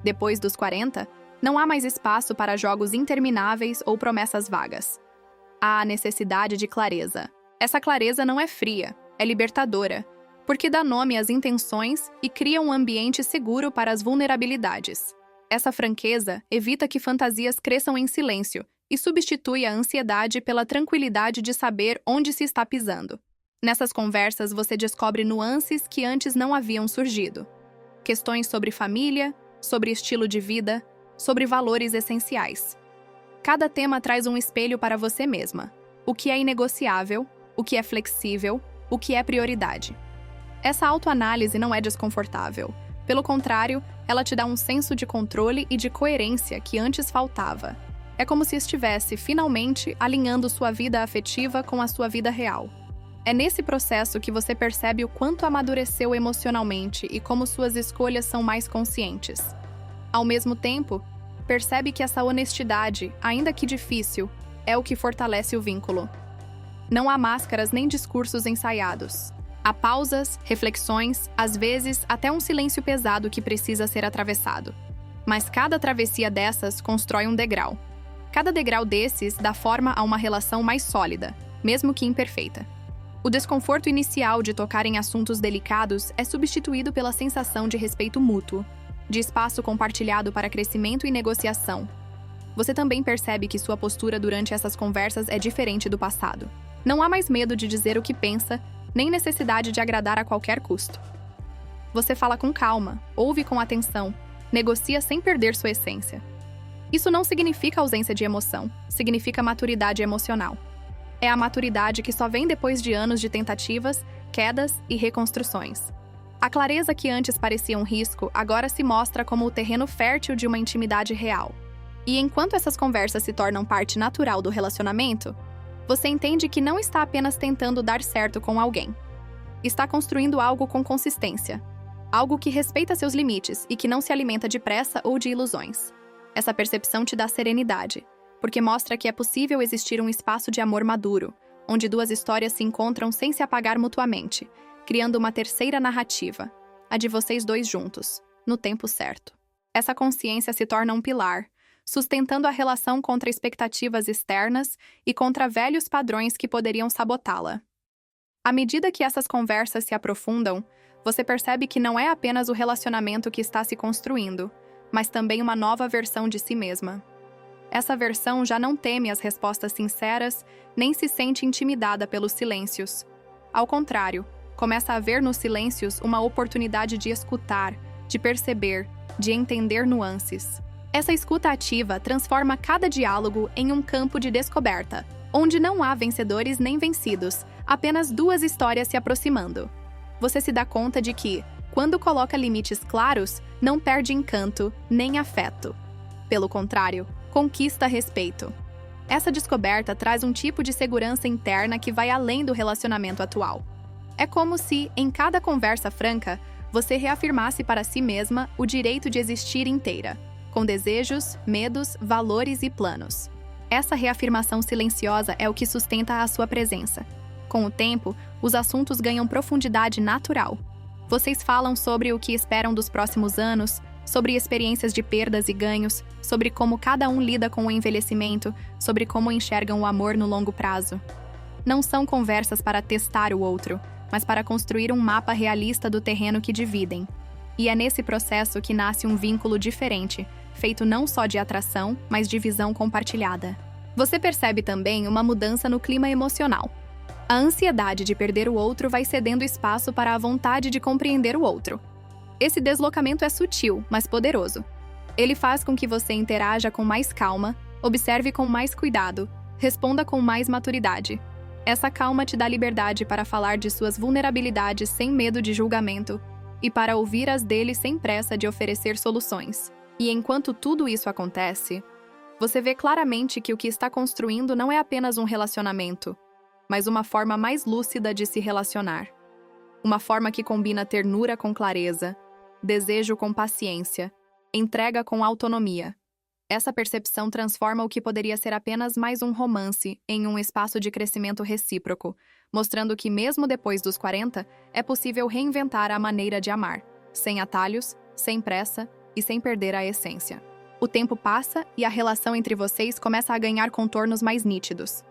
Depois dos 40, Não há mais espaço para jogos intermináveis ou promessas vagas. Há a necessidade de clareza. Essa clareza não é fria, é libertadora, porque dá nome às intenções e cria um ambiente seguro para as vulnerabilidades. Essa franqueza evita que fantasias cresçam em silêncio e substitui a ansiedade pela tranquilidade de saber onde se está pisando. Nessas conversas, você descobre nuances que antes não haviam surgido. Questões sobre família, sobre estilo de vida, sobre valores essenciais. Cada tema traz um espelho para você mesma. O que é inegociável, o que é flexível, o que é prioridade. Essa autoanálise não é desconfortável. Pelo contrário, ela te dá um senso de controle e de coerência que antes faltava. É como se estivesse, finalmente, alinhando sua vida afetiva com a sua vida real. É nesse processo que você percebe o quanto amadureceu emocionalmente e como suas escolhas são mais conscientes. Ao mesmo tempo, percebe que essa honestidade, ainda que difícil, é o que fortalece o vínculo. Não há máscaras nem discursos ensaiados. Há pausas, reflexões, às vezes até um silêncio pesado que precisa ser atravessado. Mas cada travessia dessas constrói um degrau. Cada degrau desses dá forma a uma relação mais sólida, mesmo que imperfeita. O desconforto inicial de tocar em assuntos delicados é substituído pela sensação de respeito mútuo, de espaço compartilhado para crescimento e negociação. Você também percebe que sua postura durante essas conversas é diferente do passado. Não há mais medo de dizer o que pensa, nem necessidade de agradar a qualquer custo. Você fala com calma, ouve com atenção, negocia sem perder sua essência. Isso não significa ausência de emoção, significa maturidade emocional. É a maturidade que só vem depois de anos de tentativas, quedas e reconstruções. A clareza que antes parecia um risco, agora se mostra como o terreno fértil de uma intimidade real. E enquanto essas conversas se tornam parte natural do relacionamento, você entende que não está apenas tentando dar certo com alguém. Está construindo algo com consistência. Algo que respeita seus limites e que não se alimenta de pressa ou de ilusões. Essa percepção te dá serenidade, porque mostra que é possível existir um espaço de amor maduro, onde duas histórias se encontram sem se apagar mutuamente, criando uma terceira narrativa, a de vocês dois juntos, no tempo certo. Essa consciência se torna um pilar, sustentando a relação contra expectativas externas e contra velhos padrões que poderiam sabotá-la. À medida que essas conversas se aprofundam, você percebe que não é apenas o relacionamento que está se construindo, mas também uma nova versão de si mesma. Essa versão já não teme as respostas sinceras, nem se sente intimidada pelos silêncios. Ao contrário, começa a ver nos silêncios uma oportunidade de escutar, de perceber, de entender nuances. Essa escuta ativa transforma cada diálogo em um campo de descoberta, onde não há vencedores nem vencidos, apenas duas histórias se aproximando. Você se dá conta de que, quando coloca limites claros, não perde encanto nem afeto. Pelo contrário, conquista respeito. Essa descoberta traz um tipo de segurança interna que vai além do relacionamento atual. É como se, em cada conversa franca, você reafirmasse para si mesma o direito de existir inteira, com desejos, medos, valores e planos. Essa reafirmação silenciosa é o que sustenta a sua presença. Com o tempo, os assuntos ganham profundidade natural. Vocês falam sobre o que esperam dos próximos anos, sobre experiências de perdas e ganhos, sobre como cada um lida com o envelhecimento, sobre como enxergam o amor no longo prazo. Não são conversas para testar o outro, mas para construir um mapa realista do terreno que dividem. E é nesse processo que nasce um vínculo diferente, feito não só de atração, mas de visão compartilhada. Você percebe também uma mudança no clima emocional. A ansiedade de perder o outro vai cedendo espaço para a vontade de compreender o outro. Esse deslocamento é sutil, mas poderoso. Ele faz com que você interaja com mais calma, observe com mais cuidado, responda com mais maturidade. Essa calma te dá liberdade para falar de suas vulnerabilidades sem medo de julgamento e para ouvir as dele sem pressa de oferecer soluções. E enquanto tudo isso acontece, você vê claramente que o que está construindo não é apenas um relacionamento, mas uma forma mais lúcida de se relacionar. Uma forma que combina ternura com clareza, desejo com paciência, entrega com autonomia. Essa percepção transforma o que poderia ser apenas mais um romance em um espaço de crescimento recíproco, mostrando que mesmo depois dos 40, é possível reinventar a maneira de amar, sem atalhos, sem pressa e sem perder a essência. O tempo passa e a relação entre vocês começa a ganhar contornos mais nítidos.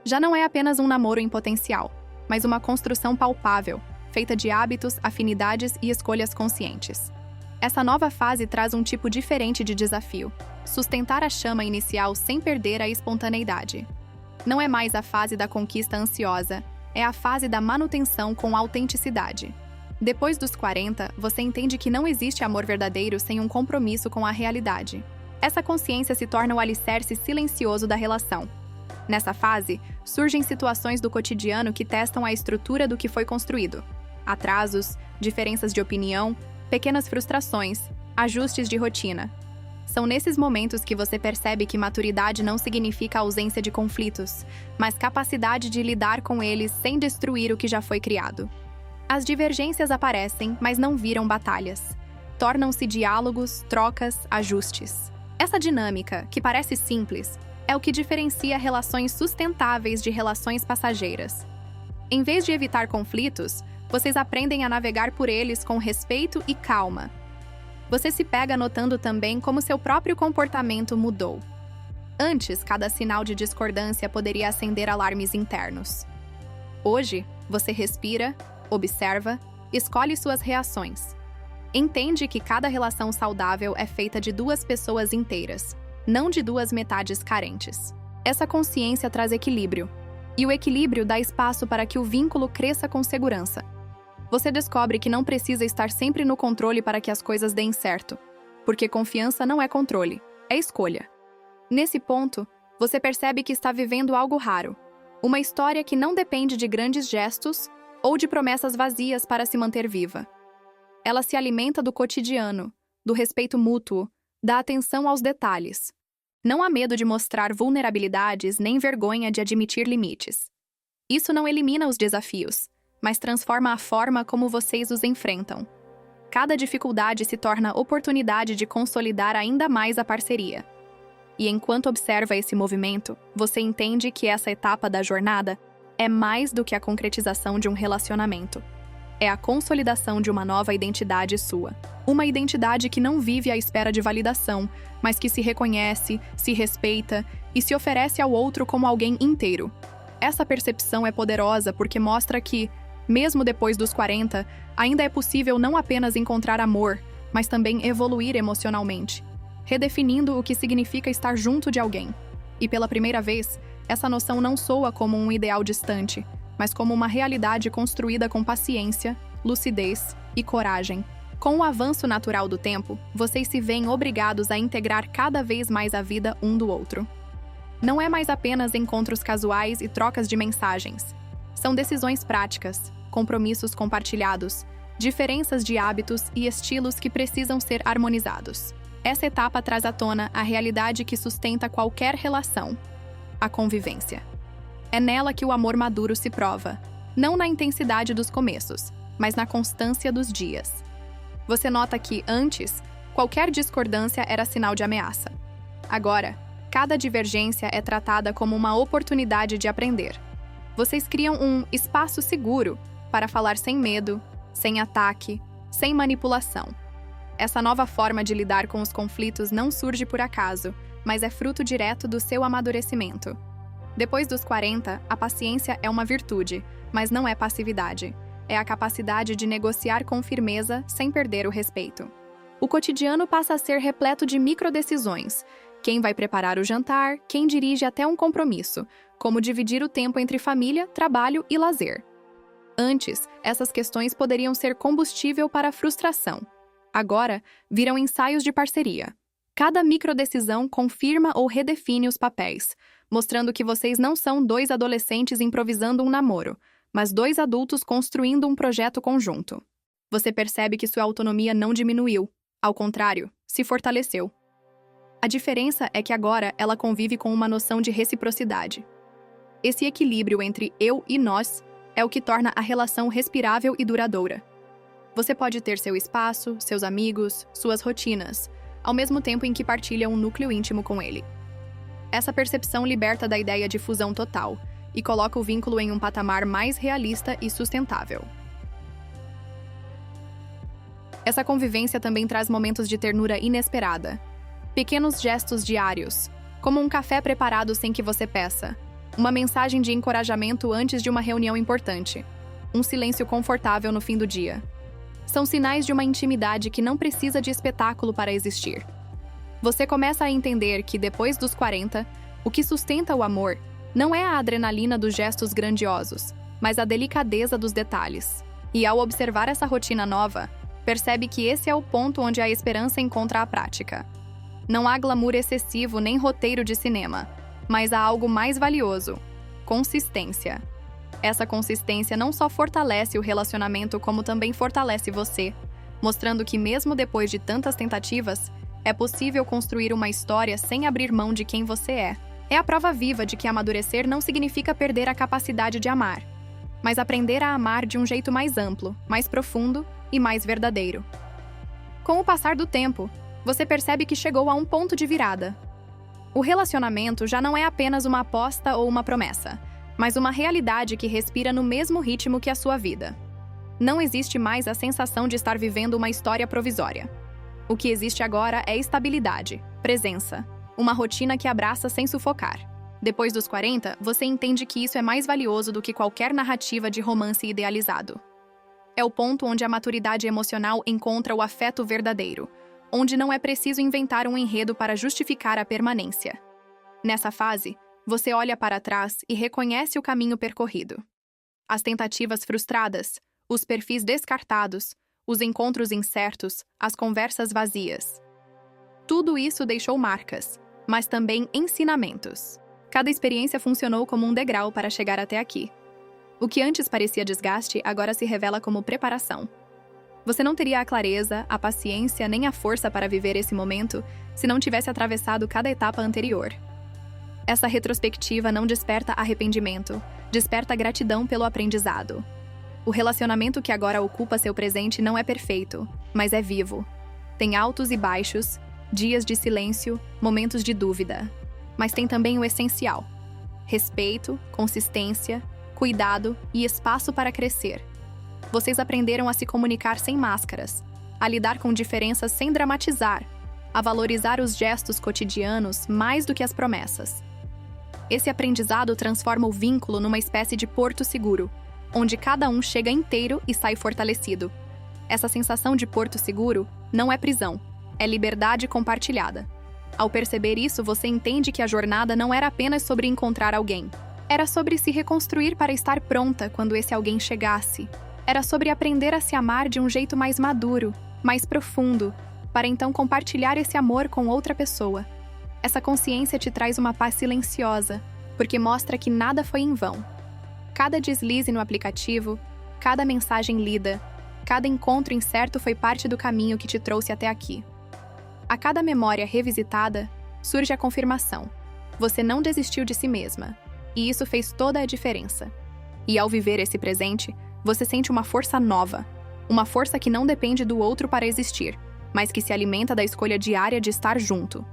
Já não é apenas um namoro em potencial, mas uma construção palpável, feita de hábitos, afinidades e escolhas conscientes. Essa nova fase traz um tipo diferente de desafio: sustentar a chama inicial sem perder a espontaneidade. Não é mais a fase da conquista ansiosa, é a fase da manutenção com autenticidade. Depois dos 40, você entende que não existe amor verdadeiro sem um compromisso com a realidade. Essa consciência se torna o alicerce silencioso da relação. Nessa fase, surgem situações do cotidiano que testam a estrutura do que foi construído. Atrasos, diferenças de opinião, pequenas frustrações, ajustes de rotina. São nesses momentos que você percebe que maturidade não significa ausência de conflitos, mas capacidade de lidar com eles sem destruir o que já foi criado. As divergências aparecem, mas não viram batalhas. Tornam-se diálogos, trocas, ajustes. Essa dinâmica, que parece simples, é o que diferencia relações sustentáveis de relações passageiras. Em vez de evitar conflitos, vocês aprendem a navegar por eles com respeito e calma. Você se pega notando também como seu próprio comportamento mudou. Antes, cada sinal de discordância poderia acender alarmes internos. Hoje, você respira, observa, escolhe suas reações. Entende que cada relação saudável é feita de duas pessoas inteiras, não de duas metades carentes. Essa consciência traz equilíbrio, e o equilíbrio dá espaço para que o vínculo cresça com segurança. Você descobre que não precisa estar sempre no controle para que as coisas deem certo, porque confiança não é controle, é escolha. Nesse ponto, você percebe que está vivendo algo raro, uma história que não depende de grandes gestos ou de promessas vazias para se manter viva. Ela se alimenta do cotidiano, do respeito mútuo, da atenção aos detalhes. Não há medo de mostrar vulnerabilidades nem vergonha de admitir limites. Isso não elimina os desafios, mas transforma a forma como vocês os enfrentam. Cada dificuldade se torna oportunidade de consolidar ainda mais a parceria. E enquanto observa esse movimento, você entende que essa etapa da jornada é mais do que a concretização de um relacionamento. É a consolidação de uma nova identidade sua. Uma identidade que não vive à espera de validação, mas que se reconhece, se respeita e se oferece ao outro como alguém inteiro. Essa percepção é poderosa porque mostra que, mesmo depois dos 40, ainda é possível não apenas encontrar amor, mas também evoluir emocionalmente, redefinindo o que significa estar junto de alguém. E pela primeira vez, essa noção não soa como um ideal distante, mas como uma realidade construída com paciência, lucidez e coragem. Com o avanço natural do tempo, vocês se veem obrigados a integrar cada vez mais a vida um do outro. Não é mais apenas encontros casuais e trocas de mensagens. São decisões práticas, compromissos compartilhados, diferenças de hábitos e estilos que precisam ser harmonizados. Essa etapa traz à tona a realidade que sustenta qualquer relação: a convivência. É nela que o amor maduro se prova, não na intensidade dos começos, mas na constância dos dias. Você nota que, antes, qualquer discordância era sinal de ameaça. Agora, cada divergência é tratada como uma oportunidade de aprender. Vocês criam um espaço seguro para falar sem medo, sem ataque, sem manipulação. Essa nova forma de lidar com os conflitos não surge por acaso, mas é fruto direto do seu amadurecimento. Depois dos 40, a paciência é uma virtude, mas não é passividade. É a capacidade de negociar com firmeza sem perder o respeito. O cotidiano passa a ser repleto de microdecisões. Quem vai preparar o jantar, quem dirige até um compromisso, como dividir o tempo entre família, trabalho e lazer. Antes, essas questões poderiam ser combustível para a frustração. Agora, viram ensaios de parceria. Cada microdecisão confirma ou redefine os papéis, mostrando que vocês não são dois adolescentes improvisando um namoro, mas dois adultos construindo um projeto conjunto. Você percebe que sua autonomia não diminuiu, ao contrário, se fortaleceu. A diferença é que agora ela convive com uma noção de reciprocidade. Esse equilíbrio entre eu e nós é o que torna a relação respirável e duradoura. Você pode ter seu espaço, seus amigos, suas rotinas, ao mesmo tempo em que partilha um núcleo íntimo com ele. Essa percepção liberta da ideia de fusão total e coloca o vínculo em um patamar mais realista e sustentável. Essa convivência também traz momentos de ternura inesperada. Pequenos gestos diários, como um café preparado sem que você peça, uma mensagem de encorajamento antes de uma reunião importante, um silêncio confortável no fim do dia. São sinais de uma intimidade que não precisa de espetáculo para existir. Você começa a entender que, depois dos 40, o que sustenta o amor não é a adrenalina dos gestos grandiosos, mas a delicadeza dos detalhes. E ao observar essa rotina nova, percebe que esse é o ponto onde a esperança encontra a prática. Não há glamour excessivo nem roteiro de cinema, mas há algo mais valioso: consistência. Essa consistência não só fortalece o relacionamento, como também fortalece você, mostrando que mesmo depois de tantas tentativas, é possível construir uma história sem abrir mão de quem você é. É a prova viva de que amadurecer não significa perder a capacidade de amar, mas aprender a amar de um jeito mais amplo, mais profundo e mais verdadeiro. Com o passar do tempo, você percebe que chegou a um ponto de virada. O relacionamento já não é apenas uma aposta ou uma promessa, mas uma realidade que respira no mesmo ritmo que a sua vida. Não existe mais a sensação de estar vivendo uma história provisória. O que existe agora é estabilidade, presença, uma rotina que abraça sem sufocar. Depois dos 40, você entende que isso é mais valioso do que qualquer narrativa de romance idealizado. É o ponto onde a maturidade emocional encontra o afeto verdadeiro, onde não é preciso inventar um enredo para justificar a permanência. Nessa fase, você olha para trás e reconhece o caminho percorrido. As tentativas frustradas, os perfis descartados, os encontros incertos, as conversas vazias. Tudo isso deixou marcas, mas também ensinamentos. Cada experiência funcionou como um degrau para chegar até aqui. O que antes parecia desgaste, agora se revela como preparação. Você não teria a clareza, a paciência nem a força para viver esse momento se não tivesse atravessado cada etapa anterior. Essa retrospectiva não desperta arrependimento, desperta gratidão pelo aprendizado. O relacionamento que agora ocupa seu presente não é perfeito, mas é vivo. Tem altos e baixos, dias de silêncio, momentos de dúvida. Mas tem também o essencial: respeito, consistência, cuidado e espaço para crescer. Vocês aprenderam a se comunicar sem máscaras, a lidar com diferenças sem dramatizar, a valorizar os gestos cotidianos mais do que as promessas. Esse aprendizado transforma o vínculo numa espécie de porto seguro, onde cada um chega inteiro e sai fortalecido. Essa sensação de porto seguro não é prisão, é liberdade compartilhada. Ao perceber isso, você entende que a jornada não era apenas sobre encontrar alguém. Era sobre se reconstruir para estar pronta quando esse alguém chegasse. Era sobre aprender a se amar de um jeito mais maduro, mais profundo, para então compartilhar esse amor com outra pessoa. Essa consciência te traz uma paz silenciosa, porque mostra que nada foi em vão. Cada deslize no aplicativo, cada mensagem lida, cada encontro incerto foi parte do caminho que te trouxe até aqui. A cada memória revisitada, surge a confirmação. Você não desistiu de si mesma, e isso fez toda a diferença. E ao viver esse presente, você sente uma força nova, uma força que não depende do outro para existir, mas que se alimenta da escolha diária de estar junto.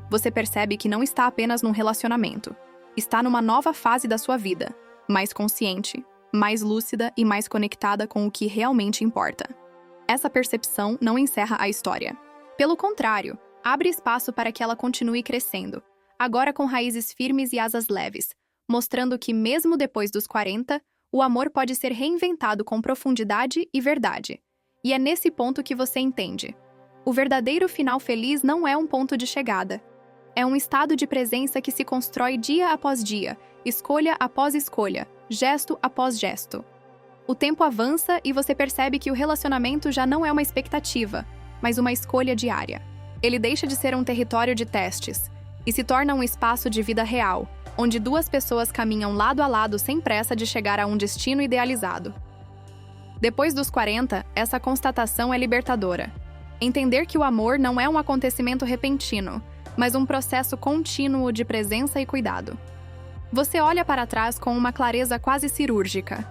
Você percebe que não está apenas num relacionamento, está numa nova fase da sua vida, mais consciente, mais lúcida e mais conectada com o que realmente importa. Essa percepção não encerra a história. Pelo contrário, abre espaço para que ela continue crescendo, agora com raízes firmes e asas leves, mostrando que mesmo depois dos 40, o amor pode ser reinventado com profundidade e verdade. E é nesse ponto que você entende. O verdadeiro final feliz não é um ponto de chegada. É um estado de presença que se constrói dia após dia, escolha após escolha, gesto após gesto. O tempo avança e você percebe que o relacionamento já não é uma expectativa, mas uma escolha diária. Ele deixa de ser um território de testes e se torna um espaço de vida real, onde duas pessoas caminham lado a lado sem pressa de chegar a um destino idealizado. Depois dos 40, essa constatação é libertadora. Entender que o amor não é um acontecimento repentino, mas um processo contínuo de presença e cuidado. Você olha para trás com uma clareza quase cirúrgica.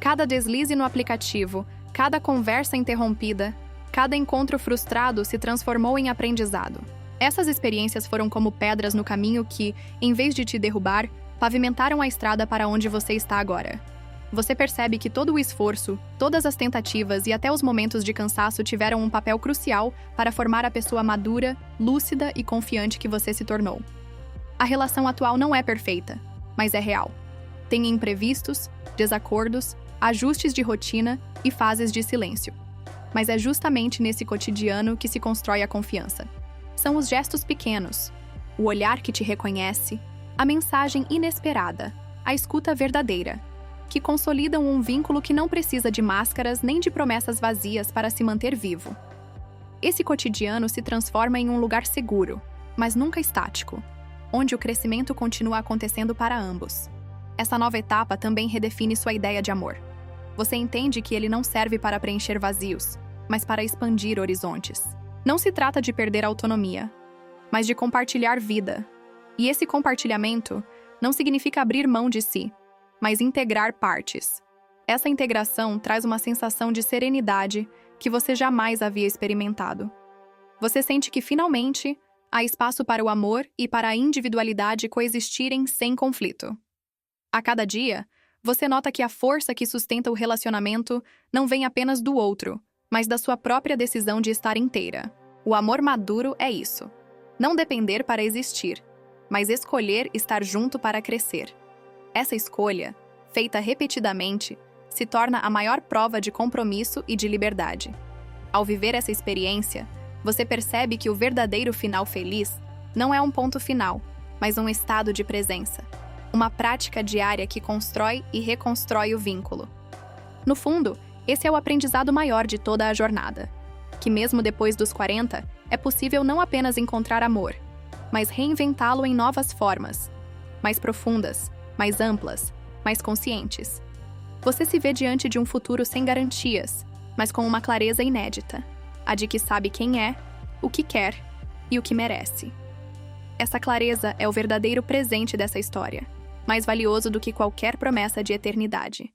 Cada deslize no aplicativo, cada conversa interrompida, cada encontro frustrado se transformou em aprendizado. Essas experiências foram como pedras no caminho que, em vez de te derrubar, pavimentaram a estrada para onde você está agora. Você percebe que todo o esforço, todas as tentativas e até os momentos de cansaço tiveram um papel crucial para formar a pessoa madura, lúcida e confiante que você se tornou. A relação atual não é perfeita, mas é real. Tem imprevistos, desacordos, ajustes de rotina e fases de silêncio. Mas é justamente nesse cotidiano que se constrói a confiança. São os gestos pequenos, o olhar que te reconhece, a mensagem inesperada, a escuta verdadeira, que consolidam um vínculo que não precisa de máscaras nem de promessas vazias para se manter vivo. Esse cotidiano se transforma em um lugar seguro, mas nunca estático, onde o crescimento continua acontecendo para ambos. Essa nova etapa também redefine sua ideia de amor. Você entende que ele não serve para preencher vazios, mas para expandir horizontes. Não se trata de perder a autonomia, mas de compartilhar vida. E esse compartilhamento não significa abrir mão de si, mas integrar partes. Essa integração traz uma sensação de serenidade que você jamais havia experimentado. Você sente que, finalmente, há espaço para o amor e para a individualidade coexistirem sem conflito. A cada dia, você nota que a força que sustenta o relacionamento não vem apenas do outro, mas da sua própria decisão de estar inteira. O amor maduro é isso. Não depender para existir, mas escolher estar junto para crescer. Essa escolha, feita repetidamente, se torna a maior prova de compromisso e de liberdade. Ao viver essa experiência, você percebe que o verdadeiro final feliz não é um ponto final, mas um estado de presença. Uma prática diária que constrói e reconstrói o vínculo. No fundo, esse é o aprendizado maior de toda a jornada. Que mesmo depois dos 40, é possível não apenas encontrar amor, mas reinventá-lo em novas formas, mais profundas, mais amplas, mais conscientes. Você se vê diante de um futuro sem garantias, mas com uma clareza inédita, a de que sabe quem é, o que quer e o que merece. Essa clareza é o verdadeiro presente dessa história, mais valioso do que qualquer promessa de eternidade.